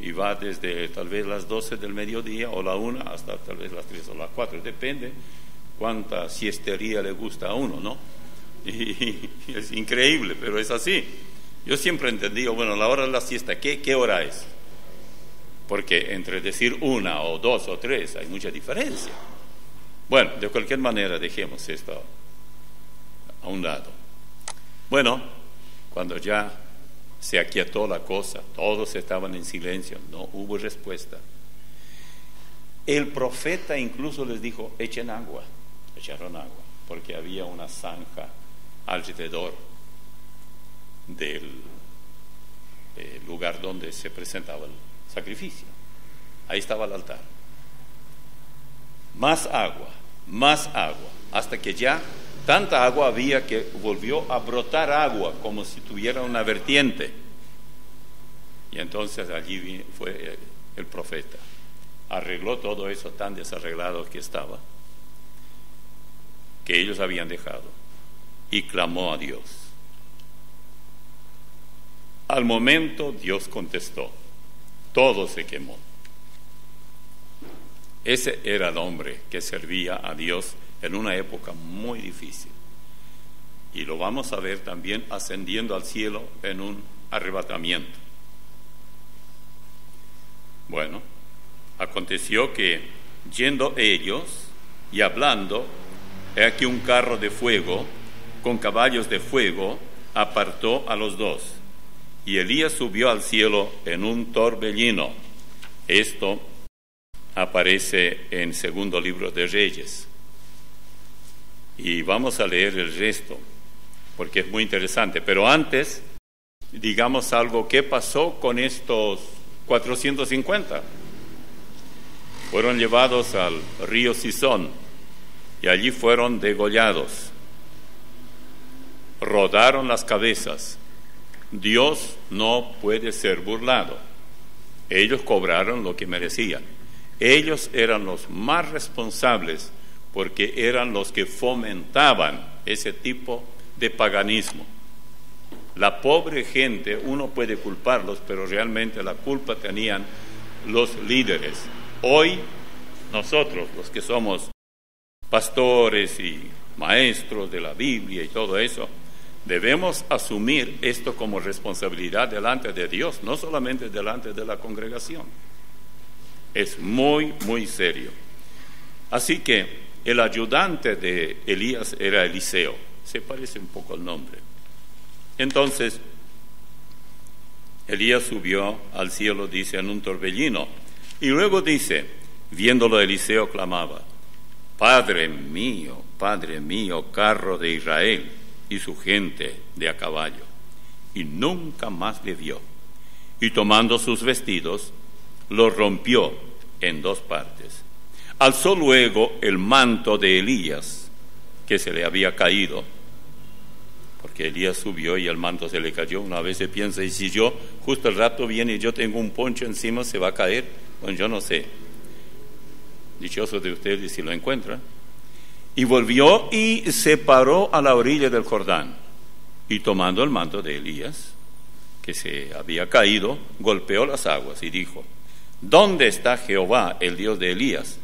Y va desde tal vez las 12 del mediodía o la 1 hasta tal vez las 3 o las 4, depende cuánta siestería le gusta a uno, ¿no? Y es increíble, pero es así. Yo siempre he entendido, bueno, la hora de la siesta, ¿qué hora es? Porque entre decir 1 o 2 o 3 hay mucha diferencia. Bueno, de cualquier manera dejemos esto a un lado. Bueno, cuando ya se aquietó la cosa, todos estaban en silencio, no hubo respuesta. El profeta incluso les dijo, echen agua. Echaron agua, porque había una zanja alrededor del lugar donde se presentaba el sacrificio. Ahí estaba el altar. Más agua, hasta que ya tanta agua había que volvió a brotar agua como si tuviera una vertiente. Y entonces allí fue el profeta. Arregló todo eso tan desarreglado que estaba, que ellos habían dejado, y clamó a Dios. Al momento Dios contestó, todo se quemó. Ese era el hombre que servía a Dios en una época muy difícil, y lo vamos a ver también ascendiendo al cielo en un arrebatamiento. Bueno, aconteció que yendo ellos y hablando, he aquí un carro de fuego con caballos de fuego apartó a los dos, y Elías subió al cielo en un torbellino. Esto aparece en segundo libro de Reyes, y vamos a leer el resto porque es muy interesante. Pero antes digamos algo. ¿Qué pasó con estos 450? Fueron llevados al río Sison y allí fueron degollados. Rodaron las cabezas. Dios no puede ser burlado. Ellos cobraron lo que merecían. Ellos eran los más responsables porque eran los que fomentaban ese tipo de paganismo. La pobre gente, uno puede culparlos, pero realmente la culpa tenían los líderes. Hoy, nosotros, los que somos pastores y maestros de la Biblia y todo eso, debemos asumir esto como responsabilidad delante de Dios, no solamente delante de la congregación. Es muy, muy serio. Así que el ayudante de Elías era Eliseo. Se parece un poco al nombre. Entonces, Elías subió al cielo, dice, en un torbellino. Y luego dice, viéndolo Eliseo clamaba, Padre mío, carro de Israel y su gente de a caballo. Y nunca más le vio. Y tomando sus vestidos, los rompió en dos partes. Alzó luego el manto de Elías, que se le había caído, porque Elías subió y el manto se le cayó. Una vez se piensa, y si yo, justo el rato viene y yo tengo un poncho encima, ¿se va a caer? Bueno, yo no sé. Dichosos de ustedes si lo encuentran. Y volvió y se paró a la orilla del Jordán, y tomando el manto de Elías, que se había caído, golpeó las aguas y dijo: ¿dónde está Jehová, el Dios de Elías?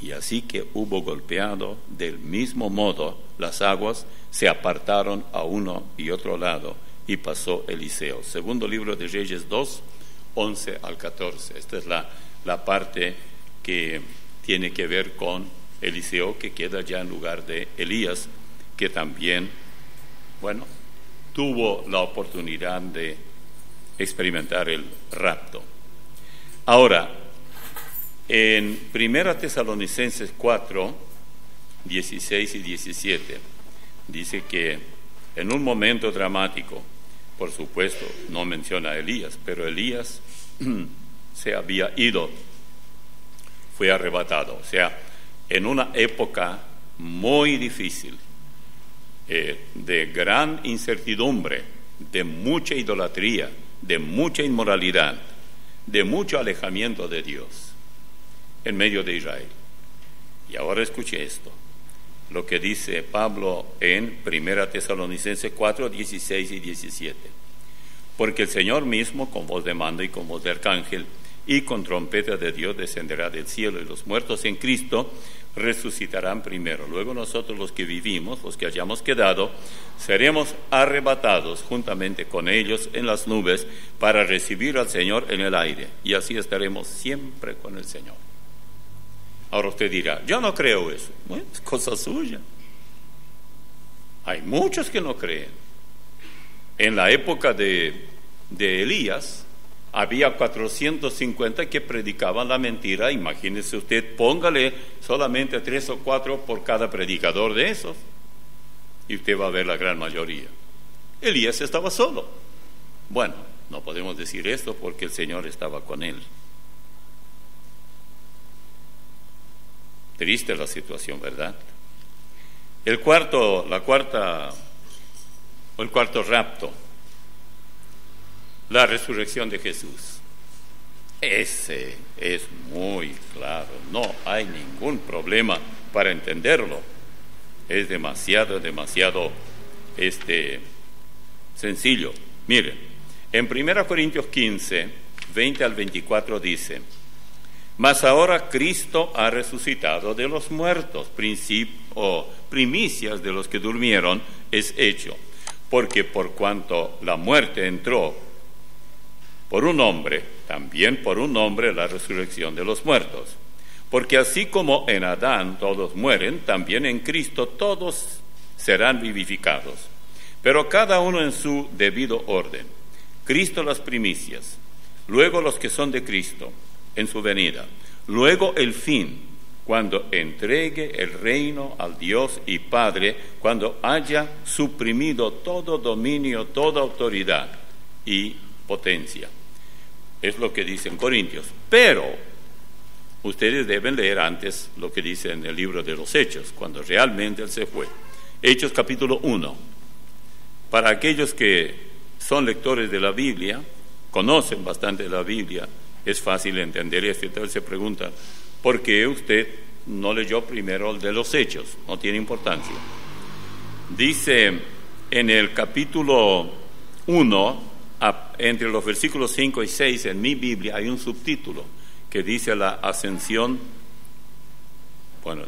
Y así que hubo golpeado, del mismo modo las aguas se apartaron a uno y otro lado, y pasó Eliseo. Segundo libro de Reyes 2, 11 al 14. Esta es la parte que tiene que ver con Eliseo, que queda ya en lugar de Elías, que también, tuvo la oportunidad de experimentar el rapto. Ahora, en 1 Tesalonicenses 4, 16 y 17, dice que en un momento dramático, por supuesto, no menciona a Elías, pero Elías se había ido, fue arrebatado. O sea, en una época muy difícil, de gran incertidumbre, de mucha idolatría, de mucha inmoralidad, de mucho alejamiento de Dios en medio de Israel. Y ahora escuche esto, lo que dice Pablo en 1 Tesalonicenses 4, 16 y 17. Porque el Señor mismo, con voz de mando y con voz de arcángel y con trompeta de Dios, descenderá del cielo, y los muertos en Cristo resucitarán primero. Luego nosotros, los que vivimos, los que hayamos quedado, seremos arrebatados juntamente con ellos en las nubes para recibir al Señor en el aire, y así estaremos siempre con el Señor. Ahora usted dirá: yo no creo eso. Bueno, es cosa suya. Hay muchos que no creen. En la época de Elías había 450 que predicaban la mentira. Imagínese usted, póngale solamente 3 o 4 por cada predicador de esos, y usted va a ver la gran mayoría. Elías estaba solo. Bueno, no podemos decir esto porque el Señor estaba con él. Triste la situación, ¿verdad? El cuarto rapto, la resurrección de Jesús. Ese es muy claro, no hay ningún problema para entenderlo. Es demasiado sencillo. Miren, en 1 Corintios 15, 20 al 24 dice: mas ahora Cristo ha resucitado de los muertos, primicias de los que durmieron es hecho, porque por cuanto la muerte entró por un hombre, también por un hombre la resurrección de los muertos. Porque así como en Adán todos mueren, también en Cristo todos serán vivificados, pero cada uno en su debido orden. Cristo las primicias, luego los que son de Cristo en su venida, luego el fin, cuando entregue el reino al Dios y Padre, cuando haya suprimido todo dominio, toda autoridad y potencia. Es lo que dice en Corintios. Pero ustedes deben leer antes lo que dice en el libro de los Hechos, cuando realmente Él se fue. Hechos capítulo 1. Para aquellos que son lectores de la Biblia, conocen bastante de la Biblia, es fácil entender esto. Entonces se pregunta: ¿por qué usted no leyó primero el de los Hechos? No tiene importancia. Dice en el capítulo 1, entre los versículos 5 y 6, en mi Biblia hay un subtítulo que dice la ascensión,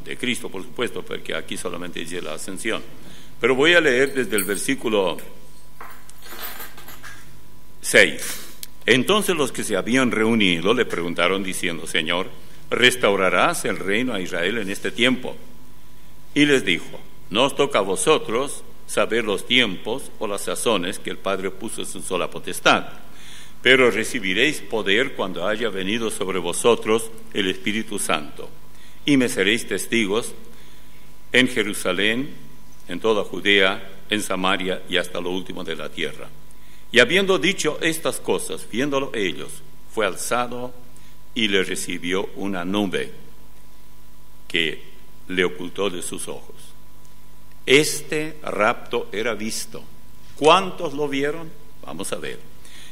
de Cristo, por supuesto, porque aquí solamente dice la ascensión. Pero voy a leer desde el versículo 6. Entonces los que se habían reunido le preguntaron diciendo: Señor, ¿restaurarás el reino a Israel en este tiempo? Y les dijo: no os toca a vosotros saber los tiempos o las sazones que el Padre puso en su sola potestad, pero recibiréis poder cuando haya venido sobre vosotros el Espíritu Santo, y me seréis testigos en Jerusalén, en toda Judea, en Samaria y hasta lo último de la tierra. Y habiendo dicho estas cosas, viéndolo ellos, fue alzado y le recibió una nube que le ocultó de sus ojos. Este rapto era visto. ¿Cuántos lo vieron? Vamos a ver.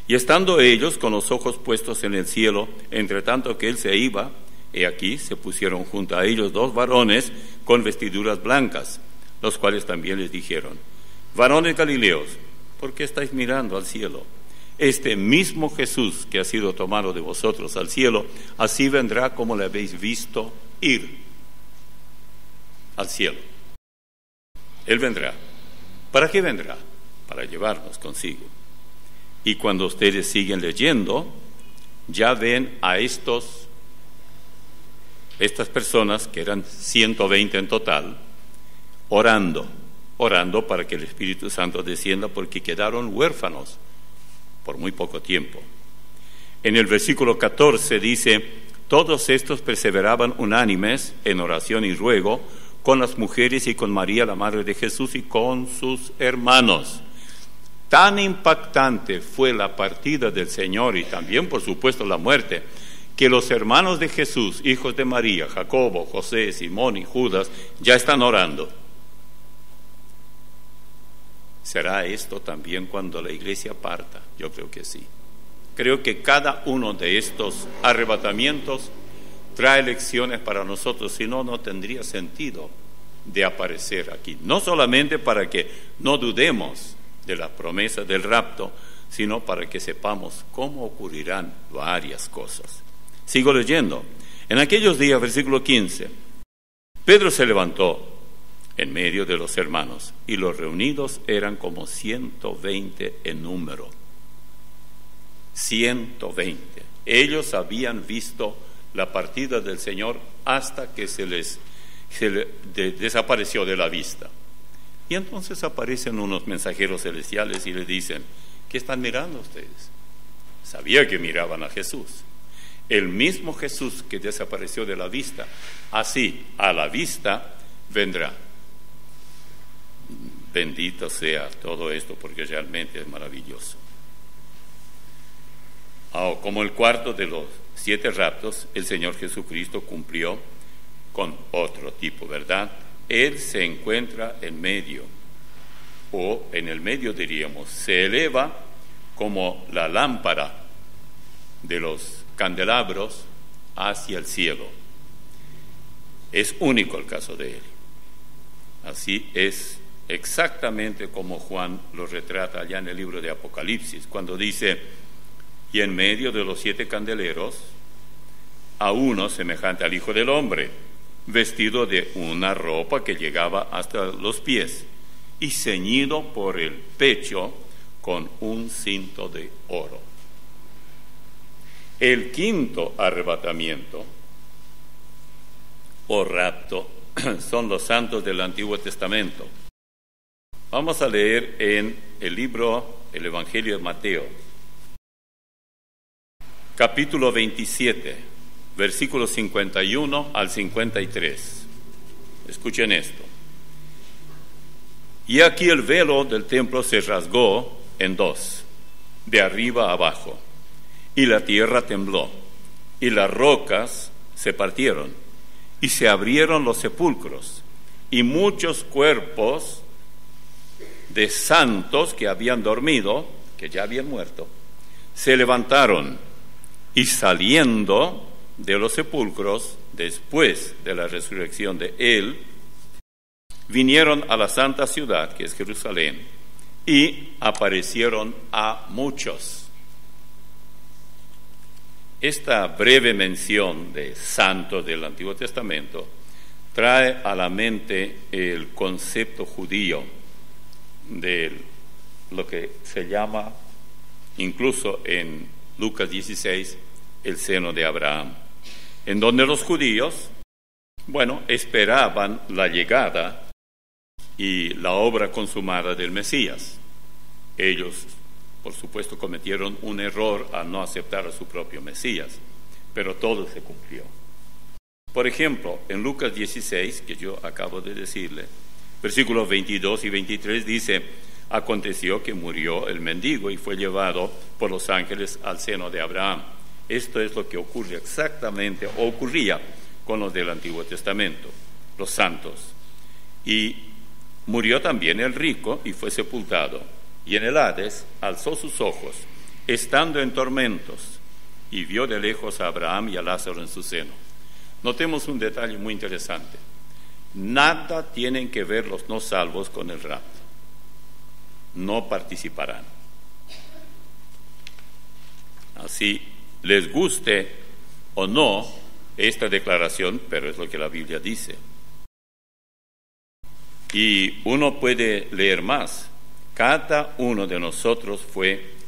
Y estando ellos con los ojos puestos en el cielo, entre tanto que él se iba, he aquí se pusieron junto a ellos 2 varones con vestiduras blancas, los cuales también les dijeron: varones galileos, ¿por qué estáis mirando al cielo? Este mismo Jesús que ha sido tomado de vosotros al cielo, así vendrá como le habéis visto ir al cielo. Él vendrá. ¿Para qué vendrá? Para llevarnos consigo. Y cuando ustedes siguen leyendo, ya ven a estas personas, que eran 120 en total, orando para que el Espíritu Santo descienda, porque quedaron huérfanos por muy poco tiempo. En el versículo 14 dice: todos estos perseveraban unánimes en oración y ruego con las mujeres y con María, la madre de Jesús, y con sus hermanos. Tan impactante fue la partida del Señor y también, por supuesto, la muerte, que los hermanos de Jesús, hijos de María, Jacobo, José, Simón y Judas, ya están orando. ¿Será esto también cuando la iglesia parta? Yo creo que sí. Creo que cada uno de estos arrebatamientos trae lecciones para nosotros, si no, no tendría sentido de aparecer aquí. No solamente para que no dudemos de la promesa del rapto, sino para que sepamos cómo ocurrirán varias cosas. Sigo leyendo. En aquellos días, versículo 15, Pedro se levantó en medio de los hermanos, y los reunidos eran como 120 en número. 120. Ellos habían visto la partida del Señor hasta que se les desapareció de la vista. Y entonces aparecen unos mensajeros celestiales y le dicen: ¿qué están mirando ustedes? Sabía que miraban a Jesús. El mismo Jesús que desapareció de la vista, así a la vista vendrá. Bendito sea todo esto, porque realmente es maravilloso. Como el cuarto de los 7 raptos, el Señor Jesucristo cumplió con otro tipo, ¿verdad? Él se encuentra en medio, o en el medio diríamos, se eleva como la lámpara de los candelabros hacia el cielo. Es único el caso de él. Así es exactamente como Juan lo retrata allá en el libro de Apocalipsis, cuando dice: y en medio de los 7 candeleros, a uno semejante al Hijo del Hombre, vestido de una ropa que llegaba hasta los pies, y ceñido por el pecho con un cinto de oro. El quinto arrebatamiento o rapto son los santos del Antiguo Testamento. Vamos a leer en el Evangelio de Mateo, capítulo 27, versículos 51 al 53. Escuchen esto. Y aquí el velo del templo se rasgó en 2, de arriba a abajo, y la tierra tembló, y las rocas se partieron, y se abrieron los sepulcros, y muchos cuerpos de santos que habían dormido, que ya habían muerto, se levantaron, y saliendo de los sepulcros, después de la resurrección de él, vinieron a la santa ciudad, que es Jerusalén, y aparecieron a muchos. Esta breve mención de santos del Antiguo Testamento trae a la mente el concepto judío de lo que se llama, incluso en Lucas 16, el seno de Abraham, en donde los judíos, esperaban la llegada y la obra consumada del Mesías. Ellos, por supuesto, cometieron un error al no aceptar a su propio Mesías, pero todo se cumplió. Por ejemplo, en Lucas 16, que yo acabo de decirle, versículos 22 y 23 dice: aconteció que murió el mendigo y fue llevado por los ángeles al seno de Abraham. Esto es lo que ocurre exactamente, o ocurría con los del Antiguo Testamento, los santos. Y Murió también el rico y fue sepultado, y en el Hades alzó sus ojos, estando en tormentos, y vio de lejos a Abraham y a Lázaro en su seno. Notemos un detalle muy interesante. Nada tienen que ver los no salvos con el rapto. No participarán. Así les guste o no esta declaración, pero es lo que la Biblia dice. Y uno puede leer más. Cada uno de nosotros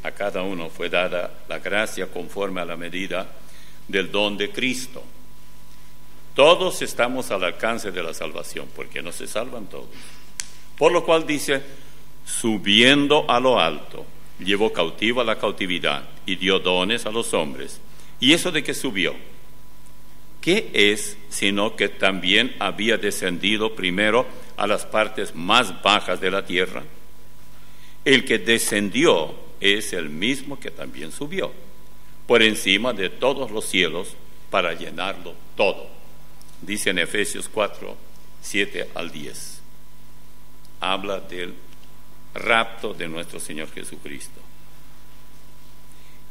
a cada uno fue dada la gracia conforme a la medida del don de Cristo. Todos estamos al alcance de la salvación, porque no se salvan todos. Por lo cual dice, subiendo a lo alto, llevó cautiva la cautividad y dio dones a los hombres. ¿Y eso de que subió? ¿Qué es sino que también había descendido primero a las partes más bajas de la tierra? El que descendió es el mismo que también subió por encima de todos los cielos para llenarlo todo. Dice en Efesios 4, 7 al 10. Habla del rapto de nuestro Señor Jesucristo.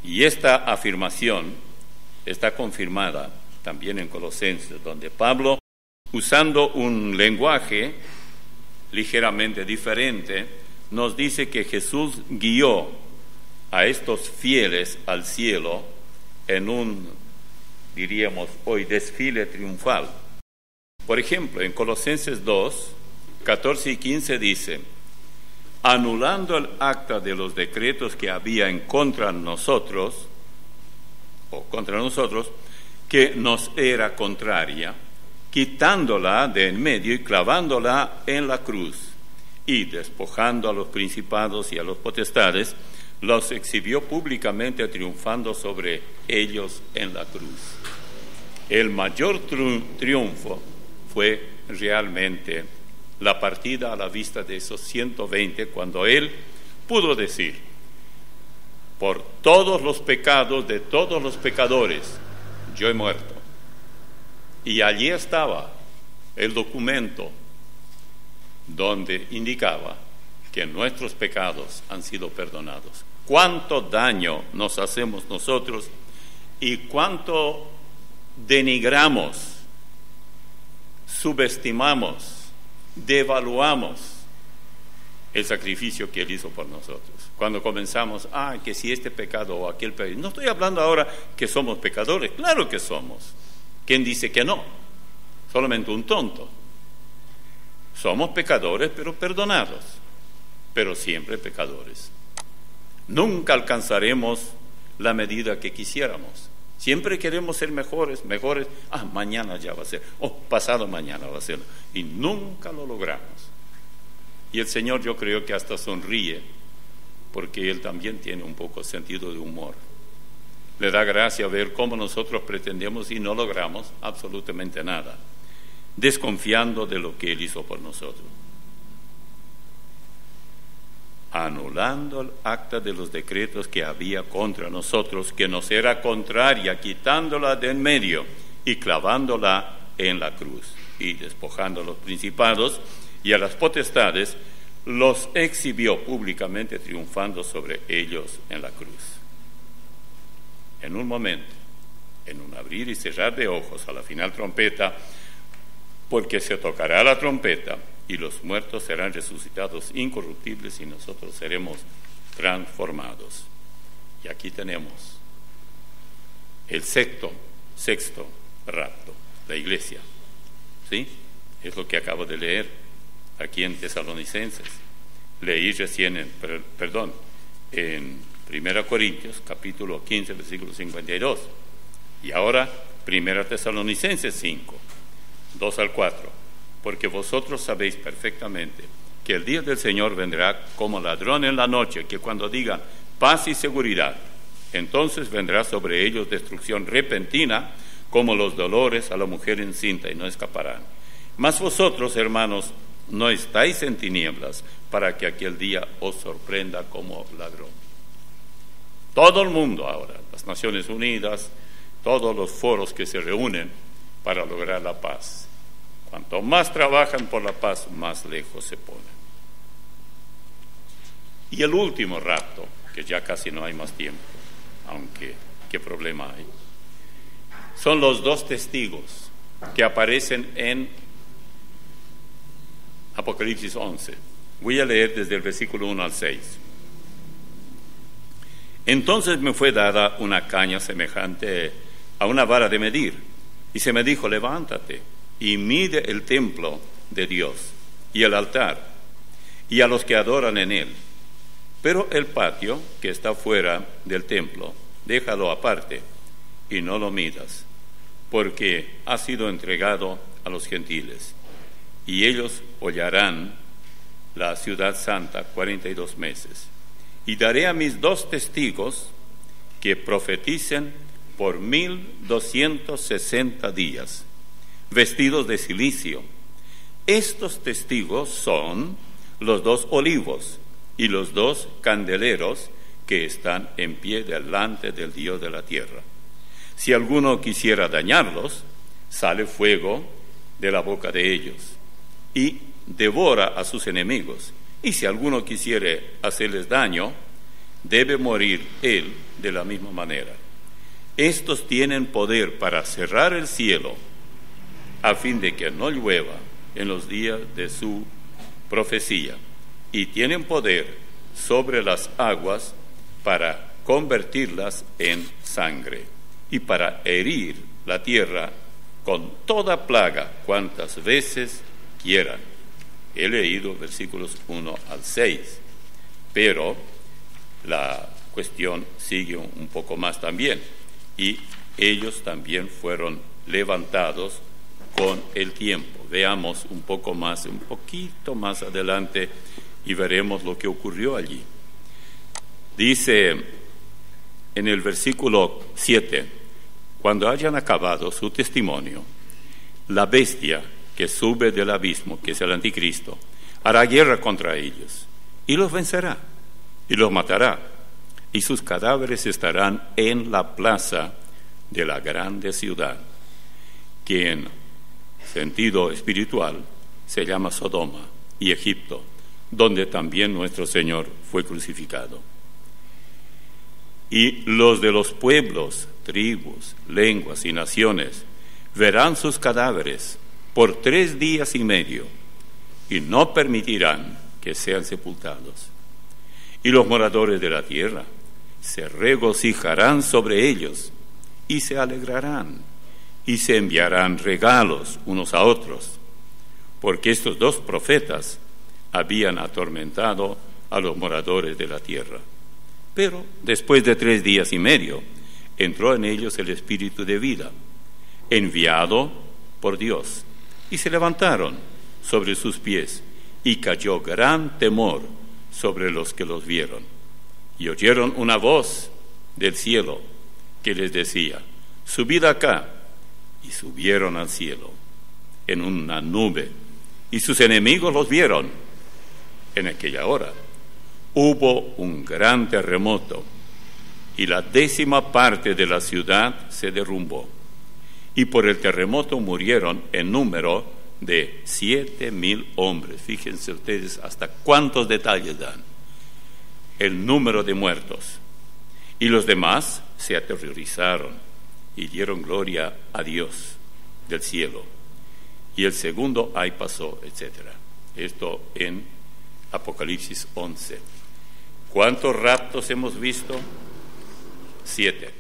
Y esta afirmación está confirmada también en Colosenses, donde Pablo, usando un lenguaje ligeramente diferente, nos dice que Jesús guió a estos fieles al cielo en un, diríamos hoy, desfile triunfal. Por ejemplo, en Colosenses 2, 14 y 15 dice, anulando el acta de los decretos que había en contra nosotros, que nos era contraria, quitándola de en medio y clavándola en la cruz, y despojando a los principados y a los potestades, los exhibió públicamente triunfando sobre ellos en la cruz. El mayor triunfo fue realmente la partida a la vista de esos 120, cuando él pudo decir, por todos los pecados de todos los pecadores, yo he muerto. Y allí estaba el documento donde indicaba que nuestros pecados han sido perdonados. Cuánto daño nos hacemos nosotros y cuánto denigramos, subestimamos, devaluamos el sacrificio que Él hizo por nosotros. Cuando comenzamos, que si este pecado o aquel pecado. No estoy hablando ahora que somos pecadores, claro que somos. ¿Quién dice que no? Solamente un tonto. Somos pecadores, pero perdonados, pero siempre pecadores. Nunca alcanzaremos la medida que quisiéramos. Siempre queremos ser mejores. Mañana ya va a ser, pasado mañana va a ser, y nunca lo logramos. Y el Señor, yo creo que hasta sonríe, porque Él también tiene un poco sentido de humor. Le da gracia ver cómo nosotros pretendemos y no logramos absolutamente nada, desconfiando de lo que Él hizo por nosotros. Anulando el acta de los decretos que había contra nosotros, que nos era contraria, quitándola de en medio y clavándola en la cruz, y despojando a los principados y a las potestades, los exhibió públicamente, triunfando sobre ellos en la cruz. En un momento, en un abrir y cerrar de ojos, a la final trompeta, porque se tocará la trompeta y los muertos serán resucitados incorruptibles y nosotros seremos transformados. Y aquí tenemos el sexto rapto, la iglesia. ¿Sí? Es lo que acabo de leer aquí en Tesalonicenses. Leí recién en 1 Corintios, capítulo 15, versículo 52. Y ahora 1 Tesalonicenses 5, 2 al 4. Porque vosotros sabéis perfectamente que el día del Señor vendrá como ladrón en la noche, que cuando digan paz y seguridad, entonces vendrá sobre ellos destrucción repentina, como los dolores a la mujer encinta, y no escaparán. Mas vosotros, hermanos, no estáis en tinieblas, para que aquel día os sorprenda como ladrón. Todo el mundo ahora, las Naciones Unidas, todos los foros que se reúnen para lograr la paz, cuanto más trabajan por la paz, más lejos se ponen. Y el último rapto, que ya casi no hay más tiempo, aunque qué problema hay, son los dos testigos que aparecen en Apocalipsis 11. Voy a leer desde el versículo 1 al 6. Entonces me fue dada una caña semejante a una vara de medir, y se me dijo: levántate y mide el templo de Dios y el altar y a los que adoran en él. Pero el patio que está fuera del templo, déjalo aparte y no lo midas, porque ha sido entregado a los gentiles, y ellos hollarán la ciudad santa 42 meses. Y daré a mis dos testigos que profeticen por 1260 días, vestidos de cilicio. Estos testigos son los dos olivos y los dos candeleros que están en pie delante del Dios de la tierra. Si alguno quisiera dañarlos, sale fuego de la boca de ellos y devora a sus enemigos. Y si alguno quisiere hacerles daño, debe morir él de la misma manera. Estos tienen poder para cerrar el cielo, a fin de que no llueva en los días de su profecía, y tienen poder sobre las aguas para convertirlas en sangre, y para herir la tierra con toda plaga cuantas veces quieran. He leído versículos 1 al 6, pero la cuestión sigue un poco más también. Y ellos también fueron levantados con el tiempo. Veamos un poquito más adelante, y veremos lo que ocurrió allí. Dice en el versículo 7: cuando hayan acabado su testimonio, la bestia que sube del abismo, que es el anticristo, hará guerra contra ellos, y los vencerá, y los matará, y sus cadáveres estarán en la plaza de la grande ciudad, que en sentido espiritual se llama Sodoma y Egipto, donde también nuestro Señor fue crucificado. Y los de los pueblos, tribus, lenguas y naciones verán sus cadáveres por 3 días y medio, y no permitirán que sean sepultados. Y los moradores de la tierra se regocijarán sobre ellos, y se alegrarán, y se enviarán regalos unos a otros, porque estos dos profetas habían atormentado a los moradores de la tierra. Pero después de 3 días y medio entró en ellos el espíritu de vida, enviado por Dios, y se levantaron sobre sus pies, y cayó gran temor sobre los que los vieron. Y oyeron una voz del cielo que les decía: subid acá. Y subieron al cielo en una nube, y sus enemigos los vieron. En aquella hora hubo un gran terremoto, y la 10ª parte de la ciudad se derrumbó, y por el terremoto murieron en número de 7,000 hombres. Fíjense ustedes hasta cuántos detalles dan el número de muertos. Y los demás se aterrorizaron y dieron gloria a Dios del cielo. Y el segundo ay pasó, etc. Esto en Apocalipsis 11. ¿Cuántos raptos hemos visto? 7.